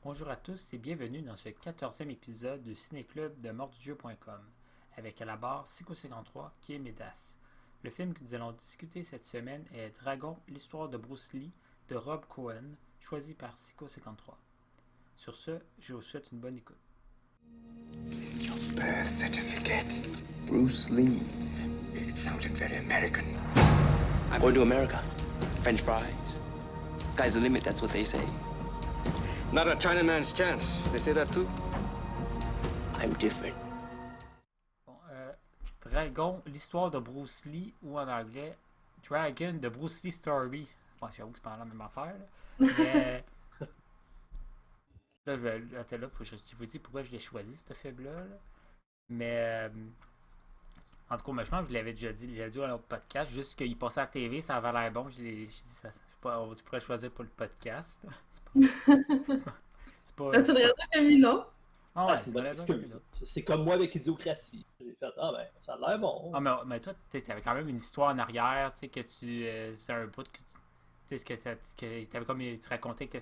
Bonjour à tous et bienvenue dans ce 14e épisode du Ciné-Club de mortdujeu.com avec à la barre Psycho53 qui est Médas. Le film que nous allons discuter cette semaine est Dragon, l'histoire de Bruce Lee de Rob Cohen, choisi par Psycho53. Sur ce, je vous souhaite une bonne écoute. Your birth certificate. Bruce Lee. It sounded very American. I'm going to America. French fries. Sky's the limit, that's what they say. Not a Chinaman's chance. They say that too? I'm different. Bon, Dragon, l'histoire de Bruce Lee ou en anglais Dragon de Bruce Lee Story. Bon, j'avoue que c'est pas la même affaire, là. Mais là, attends, là, faut que je vous dise pourquoi je l'ai choisi, ce film-là. Là. Mais en tout cas, moi, je pense que je l'avais déjà dit dans l'autre podcast. Juste qu'il passait à la TV, ça avait l'air bon. J'ai dit ça. Tu pourrais choisir pour le podcast. Là. C'est pas. Là, tu le regardes comme une non? Ah ouais, C'est c'est une bonne raison. excuse. C'est comme moi avec Idiocratie. J'ai fait, ça a l'air bon. Ah, mais toi, tu avais quand même une histoire en arrière, tu sais, que tu faisais un bout que tu sais, que t'avais comme tu racontais que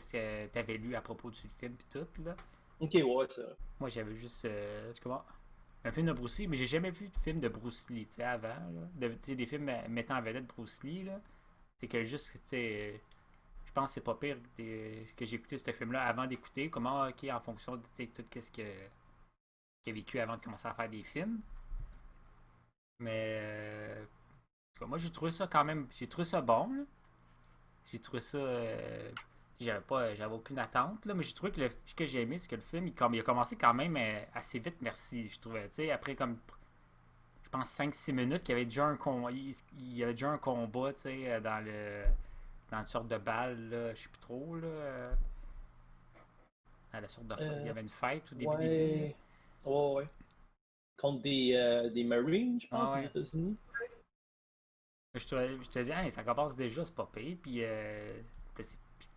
tu avais lu à propos du film pis tout, là. Ok, ouais, c'est vrai. Moi, j'avais juste, comment, un film de Bruce Lee, mais j'ai jamais vu de film de Bruce Lee, tu sais, avant, là. Tu sais, des films mettant en vedette Bruce Lee, là. C'est que juste, tu sais, je pense que c'est pas pire que j'ai écouté ce film-là avant d'écouter, comment, ok, en fonction de, tu sais, tout qu'est-ce qu'il a vécu avant de commencer à faire des films. Mais en tout cas, moi j'ai trouvé ça quand même. J'ai trouvé ça bon. Là. J'ai trouvé ça. J'avais aucune attente, là, mais j'ai trouvé que ce que j'ai aimé, c'est que le film il a commencé quand même assez vite, merci. Je trouvais. Tu sais, après comme je pense 5-6 minutes, qu'il y avait déjà il y avait déjà un combat, tu sais, dans une sorte de balle, là, je sais plus trop, là. Dans la sorte de il y avait une fête au début. Ouais. Ouais. Contre des Marines, je pense, Ah ouais. aux États-Unis. Je te dis, hey, ça commence déjà, c'est pas pire. Puis,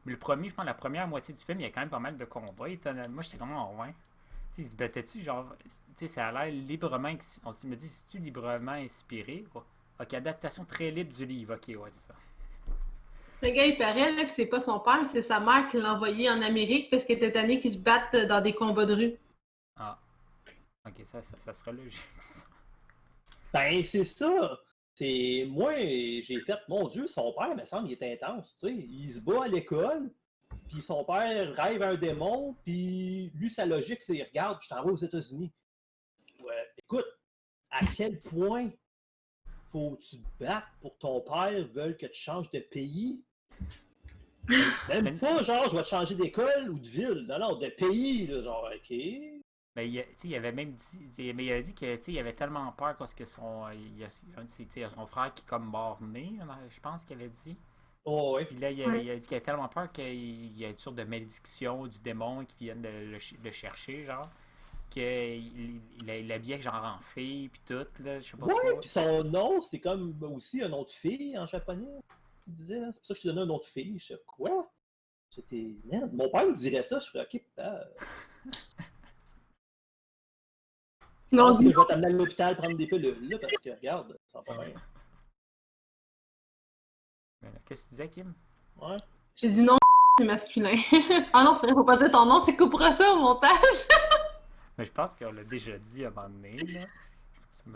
le premier, je pense, la première moitié du film, il y a quand même pas mal de combats. Moi, j'étais comme, oh, ouais. Tu sais, ils se battaient-tu, genre, tu sais, ça a l'air librement. On me dit, c'est-tu librement inspiré? Oh, ok, adaptation très libre du livre. Ok, ouais, c'est ça. Le gars, il paraît là, que c'est pas son père, c'est sa mère qui l'a envoyé en Amérique parce qu'elle était tannée qu'ils se battent dans des combats de rue. Ah, ok, ça serait logique, ça. Ben, c'est ça. C'est moi, j'ai fait, mon Dieu, son père, me semble, il est intense. Tu sais, il se bat à l'école, puis son père rêve un démon, puis lui, sa logique, c'est regarde, je t'envoie aux États-Unis. Ouais, écoute, à quel point faut que tu te battes pour ton père veulent que tu changes de pays? Même pas genre, je vais te changer d'école ou de ville. Non, de pays, là, genre, ok. Mais il avait même dit, mais il avait dit que il avait tellement peur parce que il y a un de son frère qui est comme mort-né, je pense qu'il avait dit. Oh, ouais. Puis là, il a dit qu'il avait tellement peur qu'il y a une sorte de malédiction du démon qui vienne de le chercher, genre. Il l'habillait genre en fille, puis tout, là, je sais pas Ouais, trop. puis son nom, c'est comme aussi un nom de fille en japonais. Il disait, c'est pour ça que je te donnais un nom de fille. Je sais quoi? J'étais. Merde, mon père me dirait ça, je ferais ok, je Non, pense que je vais t'amener à l'hôpital prendre des pilules, là, parce que regarde, ça va pas bien. Qu'est-ce que tu disais, Kim? Ouais. j'ai dit non, c'est masculin. Ah non, c'est vrai, faut pas dire ton nom, tu couperas ça au montage. Mais je pense qu'on l'a déjà dit à un moment donné, là.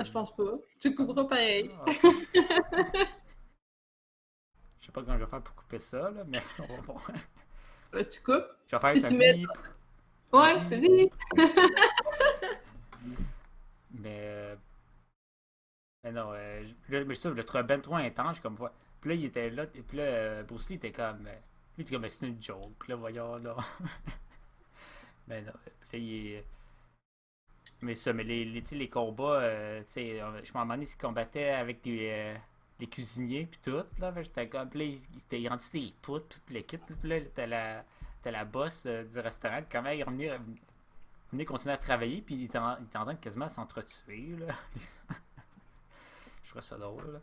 Je pense pas. Tu couperas pareil. Ah, ok. Je sais pas comment je vais faire pour couper ça, là, mais on va voir. Tu coupes. Je vais faire Puis ça tu mets- bip. Ouais, tu dis. Mais. Mais non, mais ça, je le trouvais ben trop intense, comme fois. Puis là, il était là, et puis là, Bruce Lee était comme. Lui, il était comme, mais c'est une joke, là, voyons, là. Mais non, puis là, il est. Mais ça, mais tu sais, les combats, tu sais, je m'en demandais s'ils combattaient avec les cuisiniers, puis tout, là. J'étais comme, puis là, il s'était rendu ses poutres, toute l'équipe, puis là, t'as la boss du restaurant, comment il venait continuer à travailler, puis il était en train de quasiment s'entretuer, là. Je trouvais ça drôle, là.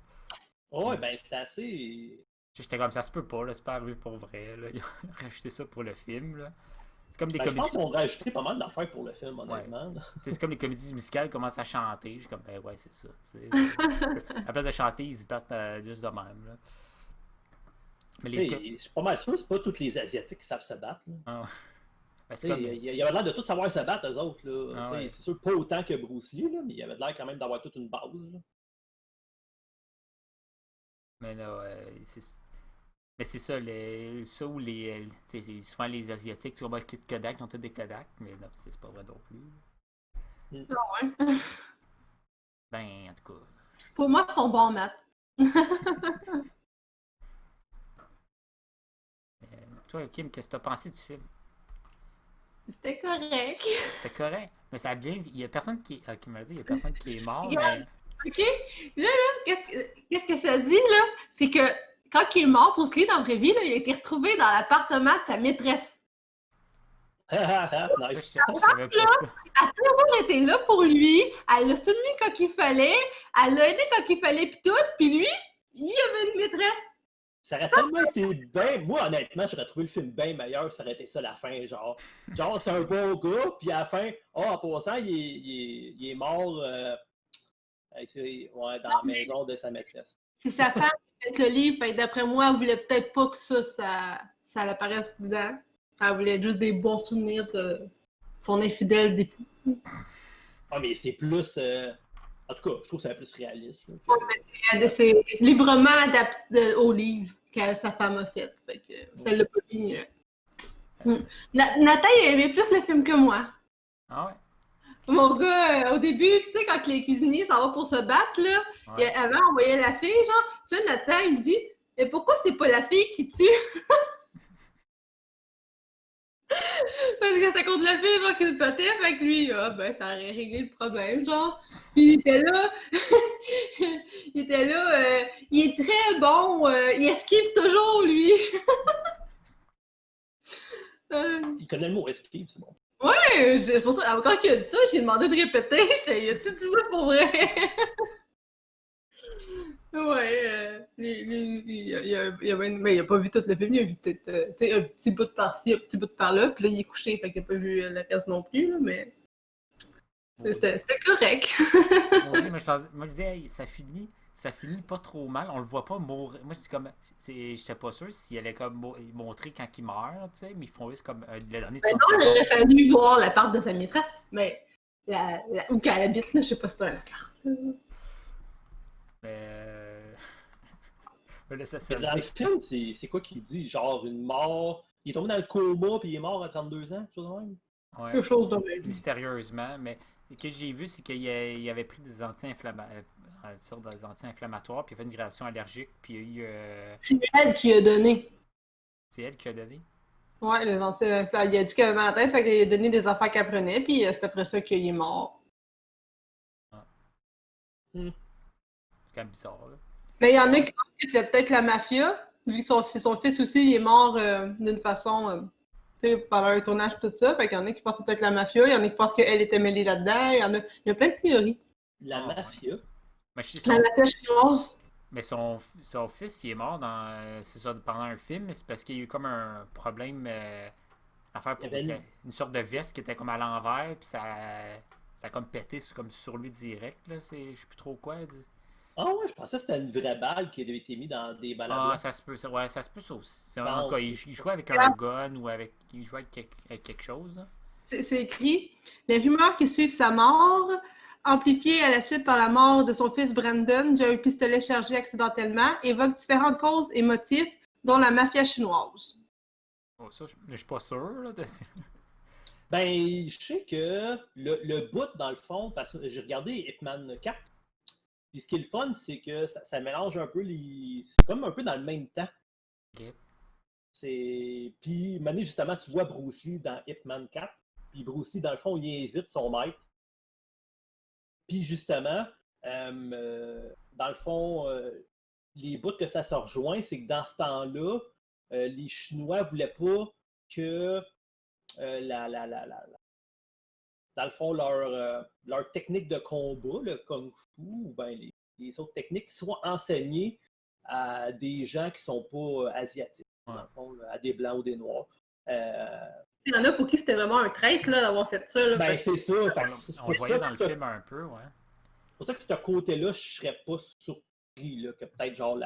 Ouais, ben c'était assez. J'étais comme ça se peut pas, là, c'est pas arrivé pour vrai, là. Ils ont rajouté ça pour le film, là. C'est comme des Ben, je pense comédies. qu'on a rajouté pas mal d'affaires pour le film, honnêtement. là. Tu sais, c'est comme les comédies musicales commencent à chanter. Je suis comme, ben ouais, c'est ça. Tu sais. À la place de chanter, ils se battent juste de même, là. Mais Tu sais, je suis pas mal sûr, c'est pas tous les Asiatiques qui savent se battre. Là. Ah, Parce que Il avait l'air de tout savoir se battre, eux autres. Là. Ah ouais. C'est sûr pas autant que Bruce Lee, là, mais il avait l'air quand même d'avoir toute une base. Là. mais là, mais c'est ça, ça où souvent les Asiatiques, tu vois, le kit Kodak, ils ont tous des Kodak, mais non, c'est pas vrai non plus. Ah ouais. Ben, en tout cas. Pour moi, ils sont bons en maths. Toi, Kim, qu'est-ce que t'as pensé du film? C'était correct. C'était correct. Mais ça a bien. Il y a personne qui m'a dit, il y a personne qui est mort, Regarde. mais. OK? Là, qu'est-ce que ça dit, là? C'est que quand il est mort, Bruce Lee, dans la vraie vie, là, il a été retrouvé dans l'appartement de sa maîtresse. Ah, Ça, nice. je savais pas ça. Elle a toujours été là pour lui. Elle l'a soutenu quand il fallait. Elle l'a aidé quand il fallait, puis tout. Puis lui, il avait une maîtresse. Ça aurait tellement été bien. Moi, honnêtement, j'aurais trouvé le film bien meilleur. Ça aurait été ça la fin. Genre c'est un bon gars, puis à la fin, en passant, il est mort dans la maison de sa maîtresse. C'est sa femme qui a fait le livre. Fait que d'après moi, elle voulait peut-être pas que ça apparaisse dedans. Elle voulait juste des bons souvenirs de son infidèle d'époux. Ah, mais c'est plus. En tout cas, je trouve que c'est plus réaliste. Là, C'est librement adapté au livre que sa femme a fait. Fait que ça l'a pas mis. Nathan, il aimait plus le film que moi. Ah ouais? Mon gars, au début, tu sais, quand les cuisiniers s'en vont pour se battre, là, Ouais. avant, on voyait la fille, genre. Puis là, Nathan, il me dit, mais pourquoi c'est pas la fille qui tue? Parce que ça compte la fille, genre, qui se battait avec lui. Ah, ben, ça aurait réglé le problème, genre. Puis il était là. Il est très bon. Il esquive toujours, lui. Il connaît le mot escape, c'est bon. Ouais, c'est pour ça, quand il a dit ça, j'ai demandé de répéter. J'ai dit, as-tu dit ça pour vrai? Ouais, mais il a pas vu tout le film, il a vu peut-être un petit bout de par-ci, un petit bout de par-là, puis là, il est couché, fait qu'il a pas vu le reste non plus, là, mais c'était correct. Moi aussi, moi, je disais, hey, ça finit pas trop mal, on le voit pas mourir. Moi, j'étais pas sûr s'il allait comme montrer quand il meurt, tu sais, mais ils font juste comme le dernier Ben 30 non, il secondes. aurait fallu voir l'appart de sa maîtresse, mais où qu'elle habite, là, je sais pas si c'est un appart. Mais là, ça Mais dans le film, c'est quoi qu'il dit? Genre une mort. Il est tombé dans le coma puis il est mort à 32 ans, chose de même. ouais, Quelque chose de même. mystérieusement, mais ce que j'ai vu, c'est qu'il avait pris des des anti-inflammatoires, puis il a fait une réaction allergique, puis il y a eu. C'est elle qui a donné. C'est elle qui a donné. Ouais, les anti-inflammatoires. Il a dit qu'il avait mal à la tête, fait qu'il a donné des affaires qu'elle prenait, puis c'est après ça qu'il est mort. C'est quand même bizarre, là. Mais il y en a qui pensent que c'est peut-être la mafia, vu que c'est son fils aussi, il est mort d'une façon, tu sais, pendant un tournage, tout ça. Fait qu'il y en a qui pensent que c'est peut-être la mafia, il y en a qui pensent qu'elle était mêlée là-dedans, il y a plein de théories. La mafia. Mais, je sais, La mafia chinoise. mais son fils, il est mort c'est ça, pendant un film, mais c'est parce qu'il y a eu comme un problème à faire pour une sorte de veste qui était comme à l'envers, puis ça a comme pété comme sur lui direct, là. Je sais plus trop quoi. Ah ouais, je pensais que c'était une vraie balle qui avait été mise dans des balles à Ah, blanc. ça se peut, ça se peut ça aussi. En Bon, tout cas, il jouait avec un gun ou il jouait avec quelque chose, là. C'est écrit « Les rumeurs qui suivent sa mort, amplifiées à la suite par la mort de son fils Brandon, j'ai un pistolet chargé accidentellement, évoquent différentes causes et motifs, dont la mafia chinoise. » Oh, ça, je suis pas sûr, là. Ben, je sais que le bout, dans le fond, parce que j'ai regardé Hitman 4, puis ce qui est le fun, c'est que ça mélange un peu les. C'est comme un peu dans le même temps. Ok. Puis, Mané, justement, tu vois Bruce Lee dans Hitman 4, puis Bruce Lee, dans le fond, il invite son maître. Puis, justement, dans le fond, les bouts que ça se rejoint, c'est que dans ce temps-là, les Chinois voulaient pas que dans le fond, leur technique de combat, le kung fu, ou ben les autres techniques, soient enseignées à des gens qui sont pas asiatiques, dans le fond, à des blancs ou des noirs. Il y en a pour qui c'était vraiment un traître là, d'avoir fait ça. Là, Ben, c'est ça. On le voyait dans le film un peu, ouais. C'est pour ça que ce côté-là, je serais pas surpris là, que peut-être genre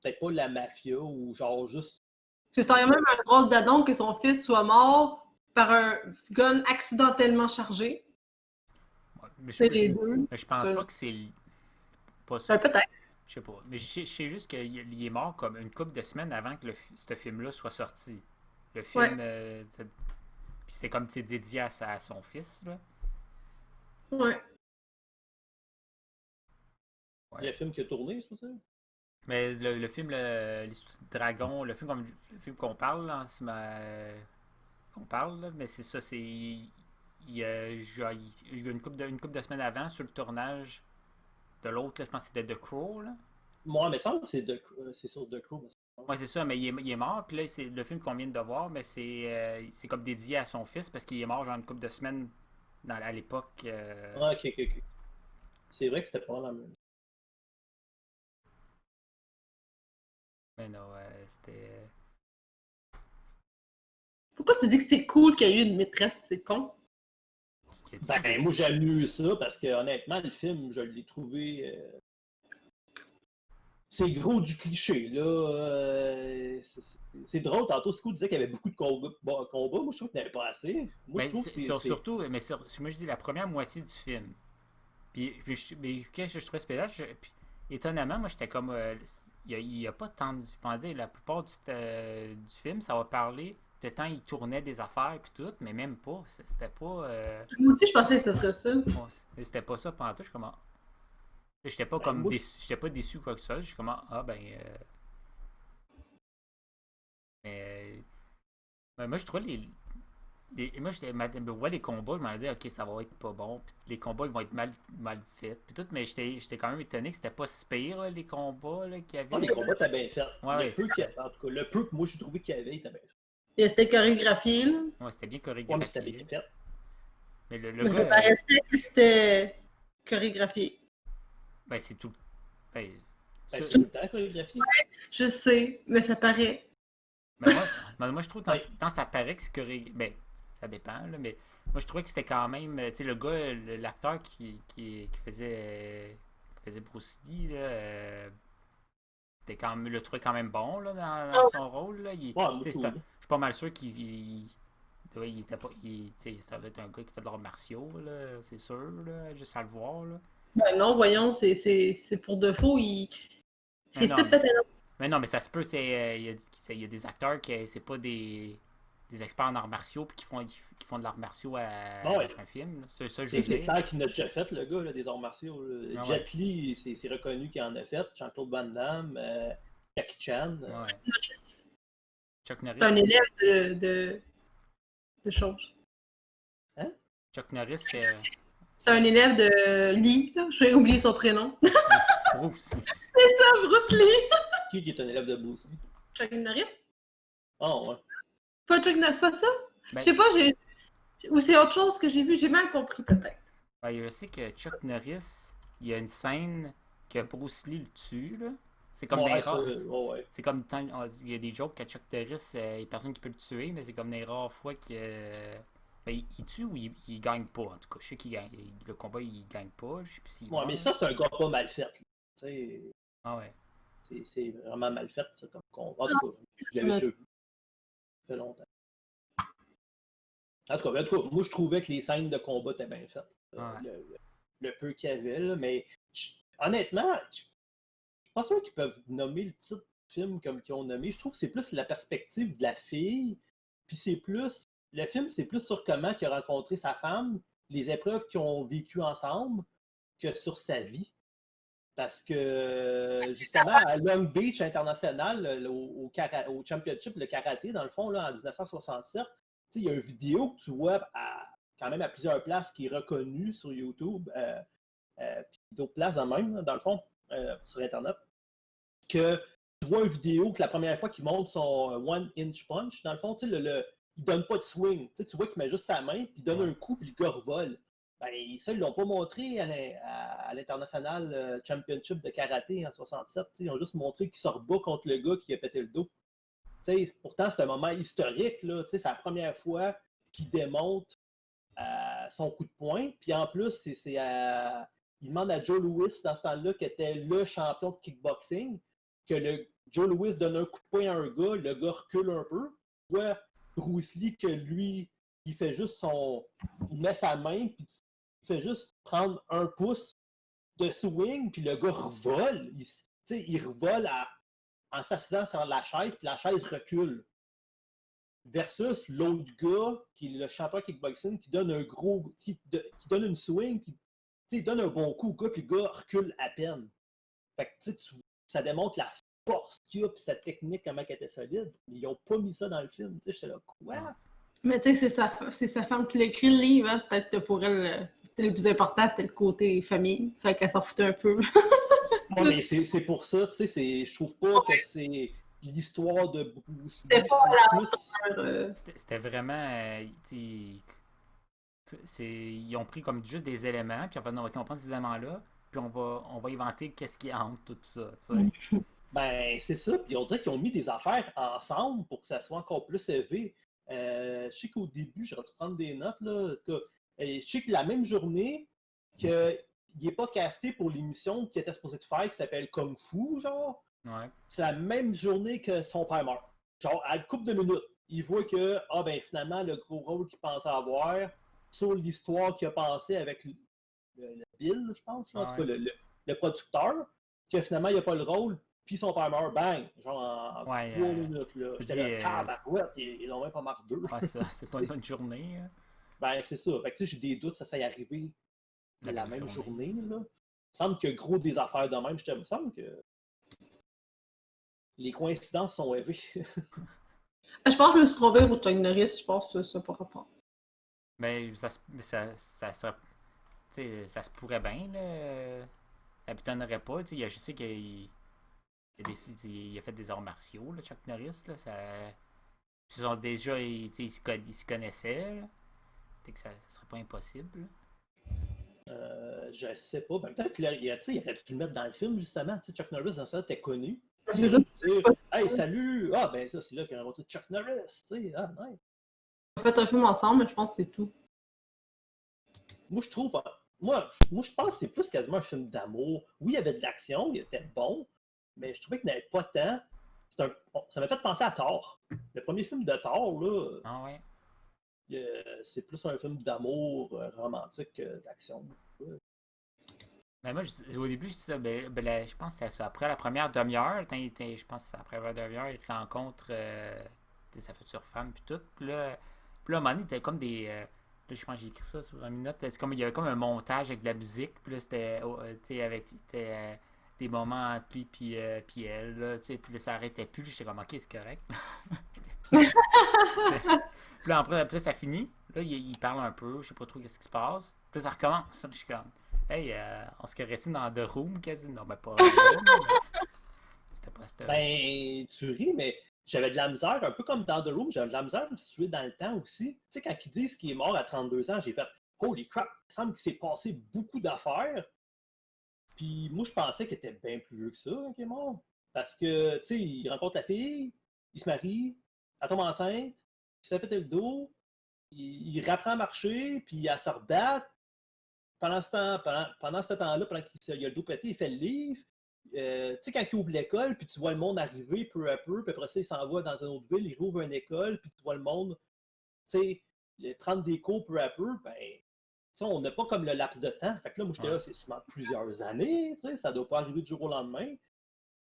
peut-être pas la mafia ou genre juste. C'est même un drôle d'adon que son fils soit mort par un gun accidentellement chargé. Ouais, mais C'est les deux. je pense Euh, pas que c'est pas ça. Peut-être. Je sais pas. Mais je sais juste qu'il est mort comme une couple de semaines avant que ce film-là soit sorti. Le film, puis c'est comme c'est dédié à son fils, là. Ouais. Il y a un film qui a tourné, c'est ça? Mais le film, l'histoire du dragon, le film qu'on parle, là, qu'on parle, là, mais c'est ça, c'est. Il y a une couple de semaines avant, sur le tournage de l'autre, là, je pense que c'était The Crow, là. Moi, mais ça, c'est sur The Crow. Ouais, c'est ça, mais il est mort, puis là, c'est le film qu'on vient de voir, mais c'est comme dédié à son fils, parce qu'il est mort genre une couple de semaines à l'époque. Ah, ok. C'est vrai que c'était pas la même. Mais non, c'était. Pourquoi tu dis que c'est cool qu'il y ait eu une maîtresse? C'est con. Qui a dit Ben, moi, j'aime mieux ça parce que, honnêtement, le film, je l'ai trouvé. C'est gros du cliché, là. C'est drôle. Tantôt, Sco disait qu'il y avait beaucoup de combats. Moi, je trouve qu'il n'y en avait pas assez. Moi, je trouve que c'est. Surtout, mais moi, je dis la première moitié du film. Mais qu'est-ce que je trouvais spécial? Puis, étonnamment, moi, j'étais comme. Il y a pas tant de. Je pense dire, la plupart du film, ça va parler de temps il tournait des affaires puis tout, mais même pas. C'était pas. Moi aussi, je pensais que ce serait ça. C'était pas ça pendant tout. Je comment. J'étais pas Ben, comme moi, déçu. J'étais pas déçu ou quoi que ce soit. Je suis comme ah ben. Mais moi, je trouvais moi, les combats, je m'en disais, ok, ça va être pas bon. Puis les combats, ils vont être mal faits. Puis tout, mais j'étais quand même étonné que c'était pas si pire, là, les combats qu'il y avait. les combats, t'as bien fait. Ouais, En tout cas, le peu que moi, j'ai trouvé qu'il y avait, t'as bien fait. Et c'était chorégraphié, là. Ouais, c'était bien Ouais, mais chorégraphié. c'était bien fait. Mais le Mais ça gars, paraissait que c'était chorégraphié. ben, c'est tout. Ben, Ben, ça- c'est tout le temps chorégraphié. Je sais, mais ça paraît. mais moi, je trouve quand ça paraît que c'est chorégraphié. Ben, ça dépend, là, mais moi, je trouvais que c'était quand même. Tu sais, le gars, l'acteur qui faisait Bruce Lee, là. Le trouvais quand même bon là, dans son rôle. Là. moi, Je tout. suis pas mal sûr qu'il était pas. Ça va être un gars qui fait de l'art martiaux, là, c'est sûr, là, juste à le voir. Là. Ben non, voyons, c'est pour de faux. C'est non, tout fait à Mais non, mais ça se peut, il y a des acteurs qui c'est pas des experts en arts martiaux puis qui font de l'art martiaux dans un film. Là. Ça, je C'est sais. clair qu'il en a déjà fait, le gars, là, des arts martiaux. Ah, Jet Li, c'est reconnu qu'il en a fait. Jean-Claude Van Damme, Jackie Chan. Ouais. Chuck Norris. C'est un élève de choses. Hein? Chuck Norris, C'est un élève de Lee, là. J'ai oublié son prénom. Bruce. C'est ça, Bruce Lee! Qui est un élève de Bruce Lee? Chuck Norris? Oh, ouais. Pas Chuck Norris, pas ça? Ben, Je sais pas, ou c'est autre chose que j'ai vu, j'ai mal compris peut-être. ben, je sais que Chuck Norris, il y a une scène que Bruce Lee le tue, là. C'est comme des rares. Ouais. C'est comme il y a des jokes que Chuck Norris, il n'y a personne qui peut le tuer, mais c'est comme des rares fois que. Ben, il tue ou il gagne pas, en tout cas. Je sais qu'il gagne. Le combat, il gagne pas. Je sais plus s'il Ouais, mais ça, c'est un gars pas mal fait. Tu sais, Ah ouais. c'est vraiment mal fait, ça, comme combat. En tout cas, je l'avais déjà vu. Ça fait longtemps. En tout cas, moi, je trouvais que les scènes de combat étaient bien faites. Ouais. Le peu qu'il y avait, là, mais honnêtement, je suis pas sûr qu'ils peuvent nommer le titre du film comme qu'ils ont nommé. Je trouve que c'est plus la perspective de la fille, puis c'est plus... Le film, c'est plus sur comment il a rencontré sa femme, les épreuves qu'ils ont vécues ensemble, que sur sa vie. Parce que, justement, à Long Beach International, au Championship, le karaté, dans le fond, là, en 1967, il y a une vidéo que tu vois quand même à plusieurs places qui est reconnue sur YouTube, puis d'autres places en même, là, dans le fond, sur Internet, que tu vois une vidéo que la première fois qu'il montre son one-inch punch, dans le fond, il donne pas de swing. Tu vois qu'il met juste sa main, puis il donne un coup, puis le gars revole. Ben, ça, ils l'ont pas montré à l'International Championship de karaté en 67. Ils ont juste montré qu'il se rebat contre le gars qui a pété le dos. Pourtant, c'est un moment historique. Là, c'est la première fois qu'il démontre son coup de poing. Puis en plus, il demande à Joe Louis, dans ce temps-là, qui était le champion de kickboxing, que Joe Louis donne un coup de poing à un gars, le gars recule un peu. Tu vois Bruce Lee que lui, il fait juste son... Il met sa main, puis il fait juste prendre 1 pouce de swing, puis le gars revole. Il revole en s'assisant sur la chaise, puis la chaise recule. Versus l'autre gars, qui est le champion kickboxing, qui donne un gros... qui donne une swing, qui donne un bon coup au gars, puis le gars recule à peine. Fait que ça démontre la force qu'il y a, puis sa technique, comment elle était solide. Mais ils ont pas mis ça dans le film. J'étais là, quoi? Mais tu sais, c'est sa femme qui l'a écrit le livre, hein? Peut-être que pour elle, le plus important, c'était le côté famille. Fait qu'elle s'en foutait un peu. Non, mais c'est pour ça, tu sais, je trouve pas que c'est l'histoire de Bruce Lee. C'était pas la C'était vraiment. Ils ont pris comme juste des éléments, puis on prend ces éléments-là, puis on va inventer qu'est-ce qui hante tout ça. T'sais. Ben, c'est ça. Puis on dirait qu'ils ont mis des affaires ensemble pour que ça soit encore plus élevé. Je sais qu'au début, j'aurais dû prendre des notes, là. Je sais que la même journée qu'il n'est pas casté pour l'émission qu'il était supposé de faire, qui s'appelle Kung Fu, genre. Ouais. C'est la même journée que son père meurt. Genre, à une couple de minutes, il voit que, finalement, le gros rôle qu'il pensait avoir, sur l'histoire qu'il a pensé avec le Bill, je pense, là, en tout cas, le producteur, que finalement, il n'a pas le rôle, puis son père meurt, bang! Genre, en 3 minutes, là. J'étais là, tabarouette, ils ont même pas marre d'eux. Ouais, ça, c'est pas une bonne journée. Hein. Ben, c'est ça. Fait que, tu sais, j'ai des doutes, ça s'est arrivé la même journée, là. Il me semble qu'il y a gros des affaires de même. Il me semble que les coïncidences sont élevées. Je pense que je me suis trompée pour Chuck Norris, je pense que ça par rapport. Mais ça se pourrait bien, là. Ça m'étonnerait pas. Je sais qu'il a fait des arts martiaux, là, Chuck Norris. Là, ils sont déjà, ils se connaissaient. Là. Que ça serait pas impossible. Je sais pas. Ben, peut-être qu'il aurait dû le mettre dans le film, justement. T'sais, Chuck Norris, dans ça, était connu. Hey, salut! Ah, ben ça, c'est là qu'il a rencontré Chuck Norris. T'sais. Ah, nice. On a fait un film ensemble, mais je pense que c'est tout. Moi, je trouve... Moi, je pense que c'est plus quasiment un film d'amour. Oui, il y avait de l'action, il était bon, mais je trouvais qu'il n'avait pas tant... Ça m'a fait penser à Thor. Le premier film de Thor, là... Ah ouais? C'est plus un film d'amour romantique que d'action. Mais moi, au début, c'est ça. Je pense que c'est ça. Après la première demi-heure, je pense qu'après la première demi-heure, il rencontre sa future femme, puis tout. Puis là, à un moment donné, il y avait comme des. Là, je pense que j'ai écrit ça sur une minute. Il y avait comme un montage avec de la musique. Puis là, c'était avec des moments entre lui puis elle. Là, puis là, ça arrêtait plus. J'étais comme, ok, c'est correct. Puis là, après, ça finit. Là, il parle un peu. Je sais pas trop qu'est-ce qui se passe. Puis là, ça recommence. Je suis comme, hey, on se carrait-tu dans The Room quasi? Non, ben pas. C'était pas cette. Ben, tu ris, mais j'avais de la misère, un peu comme dans The Room, j'avais de la misère à me situer dans le temps aussi. Tu sais, quand ils disent qu'il est mort à 32 ans, j'ai fait holy crap, il semble qu'il s'est passé beaucoup d'affaires. Puis moi, je pensais qu'il était bien plus vieux que ça, qu'il est mort. Parce que, tu sais, il rencontre la fille, il se marie, elle tombe enceinte, il se fait péter le dos, il reprend à marcher, puis elle se rebat. Pendant ce temps-là, pendant qu'il a le dos pété, il fait le livre. Tu sais, quand il ouvre l'école, puis tu vois le monde arriver peu à peu, puis après ça, il s'en va dans une autre ville, il rouvre une école, puis tu vois le monde, tu sais, prendre des cours peu à peu, ben, tu sais, on n'a pas comme le laps de temps. Fait que là, moi, j'étais là, c'est souvent plusieurs années, tu sais, ça doit pas arriver du jour au lendemain.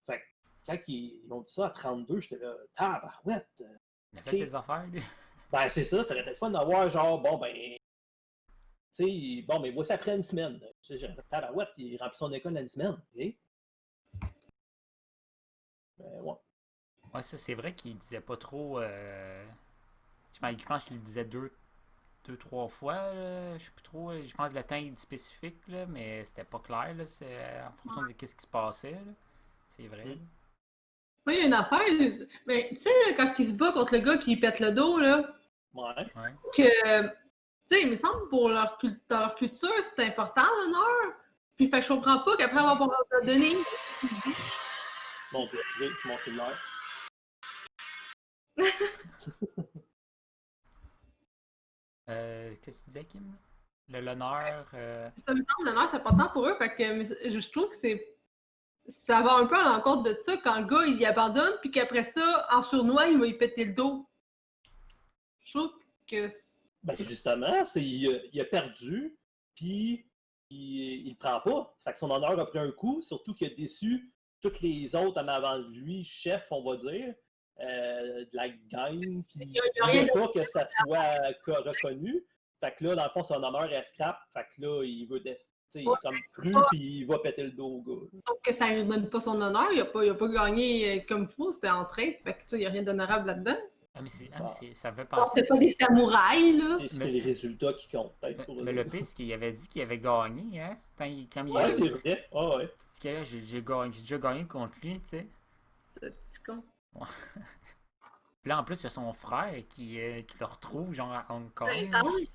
Fait que quand ils ont dit ça à 32, j'étais là, tabarouette. Il a fait des affaires, lui. Ben, c'est ça aurait été le fun d'avoir, genre, bon, ben, tu sais, bon, mais voici après une semaine. J'ai fait tabarouette, puis il remplit son école en une semaine, ok? Ben, ouais. Ouais, ça, c'est vrai qu'il disait pas trop. Je pense qu'il le disait deux, trois fois. Là. Je sais plus trop. Je pense que le temps est spécifique, là, mais c'était pas clair. Là, c'est en fonction de ce qui se passait. Là. C'est vrai. Oui, il y a une affaire. Mais tu sais, quand il se bat contre le gars qui lui pète le dos, là. Ouais. Que. Tu sais, il me semble pour dans leur culture, c'est important l'honneur. Puis fait que je comprends pas qu'après avoir pas donné. Bon, excusez, c'est mon cellulaire. Qu'est-ce que tu disais, Kim? L'honneur. Ça me semble l'honneur, c'est important pour eux. Fait que je trouve que ça va un peu à l'encontre de ça quand le gars il abandonne, puis qu'après ça, en surnois, il va y péter le dos. Je trouve que. Ben justement, il a perdu, puis il le prend pas. Fait que son honneur a pris un coup, surtout qu'il a déçu tous les autres en avant de lui, chef, on va dire, de la gang, qui y a ne rien voulait pas que ça soit reconnu. Fait que là, dans le fond, son honneur est scrap. Fait que là, il veut il est comme cru, puis il va péter le dos au gars. Sauf que ça ne donne pas son honneur. Il a pas gagné comme fou, c'était en train. Fait que il n'y a rien d'honorable là-dedans. Ça fait Bon, penser. c'est pas des samouraïs, là. C'est les résultats qui comptent, peut-être. Mais le pire, c'est qu'il avait dit qu'il avait gagné, hein? Quand il Ouais, c'est vrai. Ah ouais. C'est qu'il j'ai déjà gagné contre lui, tu sais. Ce petit con. Puis là, en plus, il y a son frère qui le retrouve, genre, à Hong Kong. Ben, Ben oui,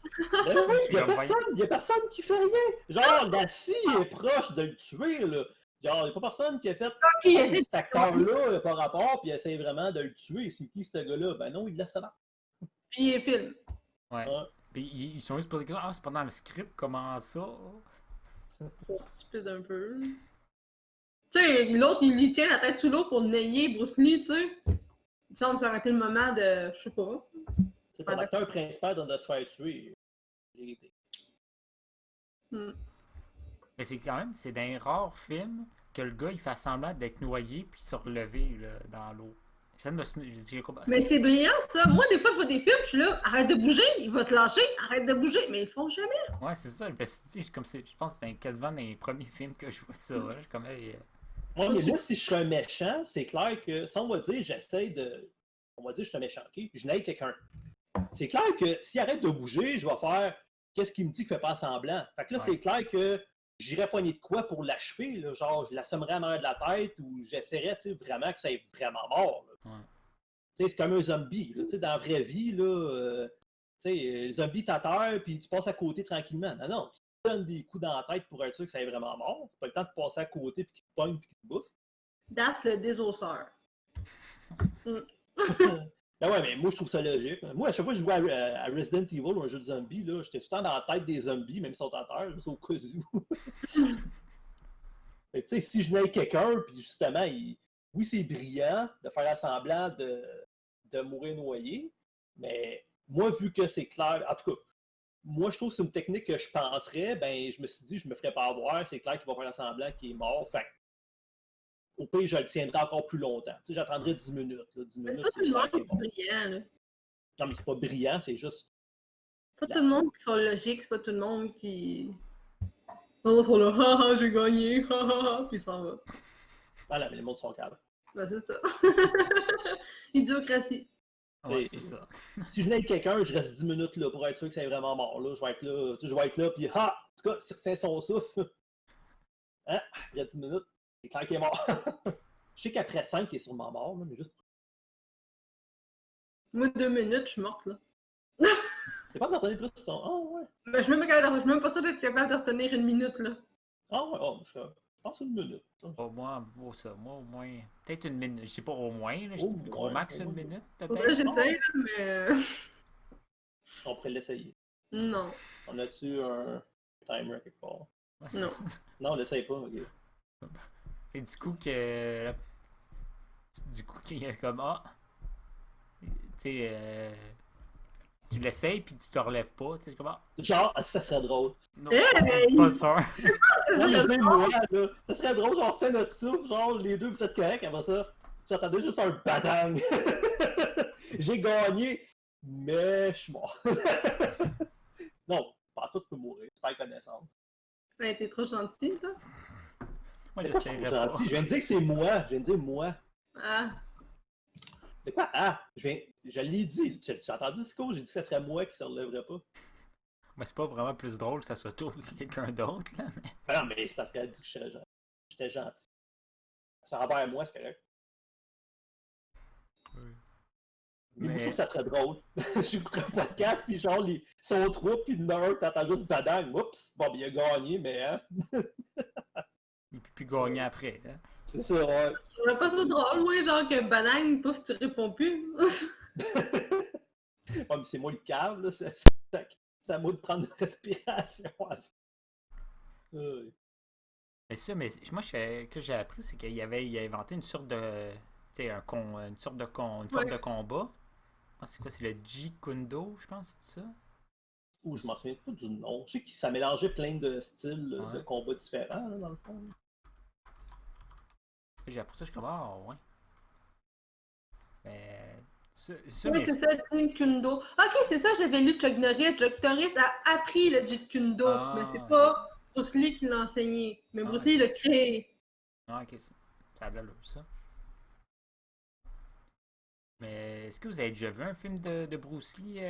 il y a personne qui fait rien. Genre, la scie est proche de le tuer, là. Genre, il n'y a pas personne qui a fait cet acteur-là par rapport, puis il essaie vraiment de le tuer. C'est qui ce gars-là? Ben non, il laisse ça là. Puis il filme. Ouais. Puis ils sont juste posés ah, c'est pas dans le script, comment ça? C'est stupide un peu. Tu sais, l'autre, il tient la tête sous l'eau pour nailler Bruce Lee, tu sais. Il me semble que ça aurait été le moment de. Je sais pas. C'est ton acteur principal de se faire tuer. Mais c'est quand même, c'est d'un rare film que le gars il fait semblant d'être noyé puis se relever là, dans l'eau. Mais c'est brillant ça. Moi, des fois, je vois des films, je suis là, arrête de bouger, il va te lâcher, arrête de bouger, mais ils le font jamais. Ouais, c'est ça. Je pense que c'est quasiment dans les premiers films que je vois ça. Là. Comme, Ouais, mais moi, si je suis un méchant, c'est clair que, ça, on va dire, j'essaie de. On va dire, je suis un méchant, ok? Puis je n'aille quelqu'un. C'est clair que s'il arrête de bouger, je vais faire qu'est-ce qu'il me dit qu'il fait pas semblant. Fait que là, c'est clair que j'irais poigner de quoi pour l'achever, là, genre je l'assommerais à main de la tête ou j'essaierais vraiment que ça ait vraiment mort. C'est comme un zombie. Là, dans la vraie vie, là, le zombie t'atterre puis tu passes à côté tranquillement. Non, non, tu te donnes des coups dans la tête pour être sûr que ça ait vraiment mort. C'est pas le temps de passer à côté puis qu'il te pogne puis qu'il te bouffe. That's le désosseur. Ben ouais, mais moi je trouve ça logique. Moi, à chaque fois que je jouais à Resident Evil ou un jeu de zombies, là, j'étais tout le temps dans la tête des zombies, même s'ils sont à terre, juste au cas où. Tu sais, si je n'ai quelqu'un, puis justement, oui, c'est brillant de faire semblant de mourir noyé, mais moi, vu que c'est clair, en tout cas, moi, je trouve que c'est une technique que je penserais, ben, je me suis dit, je me ferais pas avoir, c'est clair qu'il va faire semblant qu'il est mort. Fait au pire, je le tiendrai encore plus longtemps. Tu sais, j'attendrai 10 minutes. Là. 10 minutes, c'est clair qu'il est bon. Brillant, là. Non, mais c'est pas brillant, c'est juste. Pas tout le monde qui sont logiques, c'est pas tout le monde qui. Non, ils sont là, haha, j'ai gagné, haha, puis ils s'en vont. Voilà, mais les mondes sont calmes. Ben, c'est ça. Idiocratie. Ouais, c'est ça. Si je n'ai quelqu'un, je reste 10 minutes là pour être sûr que c'est vraiment mort. Là. Je vais être là, puis en tout cas, s'il retient son souffle. Hein? Il y a 10 minutes, c'est clair qu'il est mort. Je sais qu'après 5, il est sûrement mort, là, mais juste. Moi, 2 minutes, je suis morte, là. T'es pas de retenir plus son. Ah ouais. Ben, je suis même pas sûre d'être capable de retenir 1 minute, là. Ah ouais, je pense 1 minute. Moi, au moins. Peut-être 1 minute. Je sais pas, au moins. Là, gros ouais, max 1 minute, peut-être. Ouais, j'essaye, là, mais. On pourrait l'essayer. Non. On a-tu un timer quelque part? Non. Non, on l'essaye pas, ok. C'est du coup que. Du coup, qu'il y a comme. Tu sais. Tu l'essayes puis tu te relèves pas, tu sais, comment? Genre, ça serait drôle. Non, Hey! pas sûr. Non, mais c'est moi, là. Ça serait drôle, genre, tiens notre souffle, genre, les deux, vous êtes corrects, après ça, tu attendais juste un badang. J'ai gagné, mais je suis mort. Non, je pense pas que tu peux mourir, tu perds connaissance. Ben, t'es trop gentil, toi. Moi, Je suis j'essaierais pas. gentil, je viens de dire que c'est moi, je viens de dire moi. Ah. De quoi? Ah, je l'ai dit, tu as entendu le discours, j'ai dit que ce serait moi qui se relèverait pas. Mais c'est pas vraiment plus drôle que ça soit toi ou quelqu'un d'autre, là. Mais... Ben non, mais c'est parce qu'elle a dit que j'étais gentil. Ça envers moi, c'est correct. Mais moi, je trouve que ça serait drôle. J'écoute un podcast, puis genre, son trou, puis nerd, t'entends juste badang. Oups, bon, ben, il a gagné, mais hein. Il peut plus gagner après, hein. C'est ça, ouais. Je trouvais pas ça drôle, moi, genre que banane, pouf, tu réponds plus. Ouais, mais c'est moi le câble, là. C'est à moi de prendre une respiration. Mais ça, mais moi, que j'ai appris, c'est qu'il a inventé une sorte de. Tu sais, une sorte de forme de combat. Je pense que c'est quoi? C'est le Jeet Kune Do, je pense, c'est ça? Ou je m'en souviens pas du nom. Je sais que ça mélangeait plein de styles de Ouais. combats différents, là, dans le fond. J'ai appris ça, je suis comme, ah, ouais. Mais. Ça, Oui, mais. c'est ça, Jeet Kune Do. Ok, c'est ça, j'avais lu Chuck Norris. Chuck Norris a appris le Jeet Kune Do, mais c'est Ah, pas Bruce Lee qui l'a enseigné. Mais ah, Bruce Lee ok. l'a créé. Ah, ok, ça a de l'allure, ça. Mais est-ce que vous avez déjà vu un film de Bruce Lee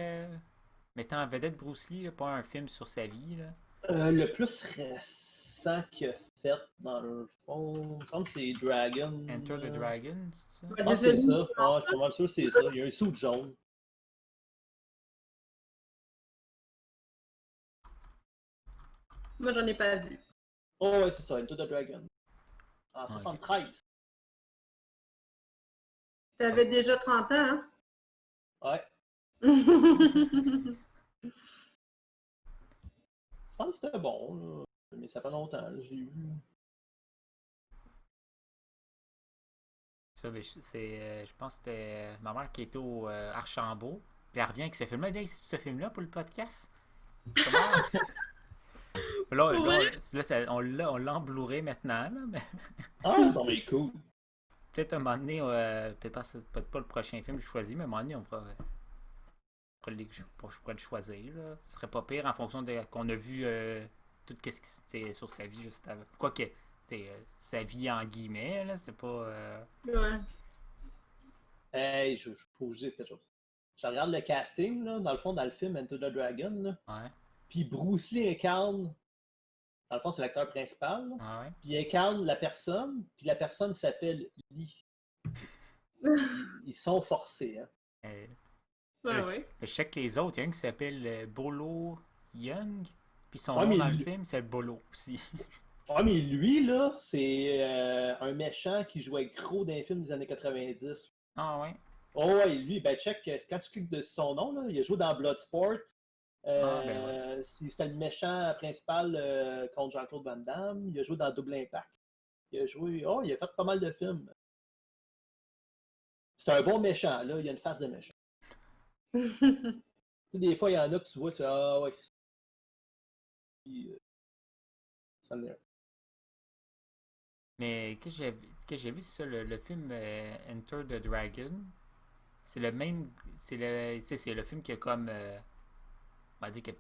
mettant en vedette Bruce Lee, là, pas un film sur sa vie, là? Le plus récent qu'il a fait, dans le fond, il me semble que c'est Dragon. Enter the Dragon, c'est ça? Ah, c'est ça. Ah, je suis pas mal sûr que c'est ça. Il y a un suit jaune. Moi, j'en ai pas vu. Oh, ouais, c'est ça, Into the Dragon. En 73. T'avais déjà 30 ans, hein? Ouais. Ça me semble que c'était bon, là. Mais ça fait longtemps, là, je l'ai vu. Ça, mais je pense que c'était ma mère qui était au Archambault. Puis elle revient avec ce film-là. Elle dit, c'est ce film-là pour le podcast? Comment? On l'a en Blu-ray maintenant, là, mais Ah, ça va être cool. peut-être un moment donné, peut-être pas le prochain film que je choisis, mais un moment donné, on fera. Je pourrais le choisir. Là. Ce serait pas pire en fonction de qu'on a vu tout ce qui sur sa vie juste avant. Quoique, sa vie en guillemets, là, c'est pas. Ouais. Hey, faut que je dise quelque chose. Je regarde le casting, là, dans le fond, dans le film Into the Dragon, là. Ouais. Puis Bruce Lee incarne, dans le fond, c'est l'acteur principal, là. Ouais. Puis il incarne la personne, puis la personne s'appelle Lee. Ils sont forcés, hein. Je sais que les autres, il y a un qui s'appelle Bolo Young, puis son Ouais, nom mais dans le film, c'est Bolo aussi. Ouais, mais lui, là, c'est un méchant qui jouait gros dans les films des années 90. Ah ouais. Oh, ouais, lui, ben, check, quand tu cliques dessus son nom, là, il a joué dans Bloodsport. Ben ouais. C'était le méchant principal contre Jean-Claude Van Damme. Il a joué dans Double Impact. Il a joué. Oh, il a fait pas mal de films. C'est un bon méchant, là. Il a une face de méchant. Tu sais, des fois, il y en a que tu vois, tu fais, ah ouais. Puis, ça me Mais que j'ai vu, c'est ça, le film Enter the Dragon. C'est le même. C'est le film qui a comme. On va dire qui a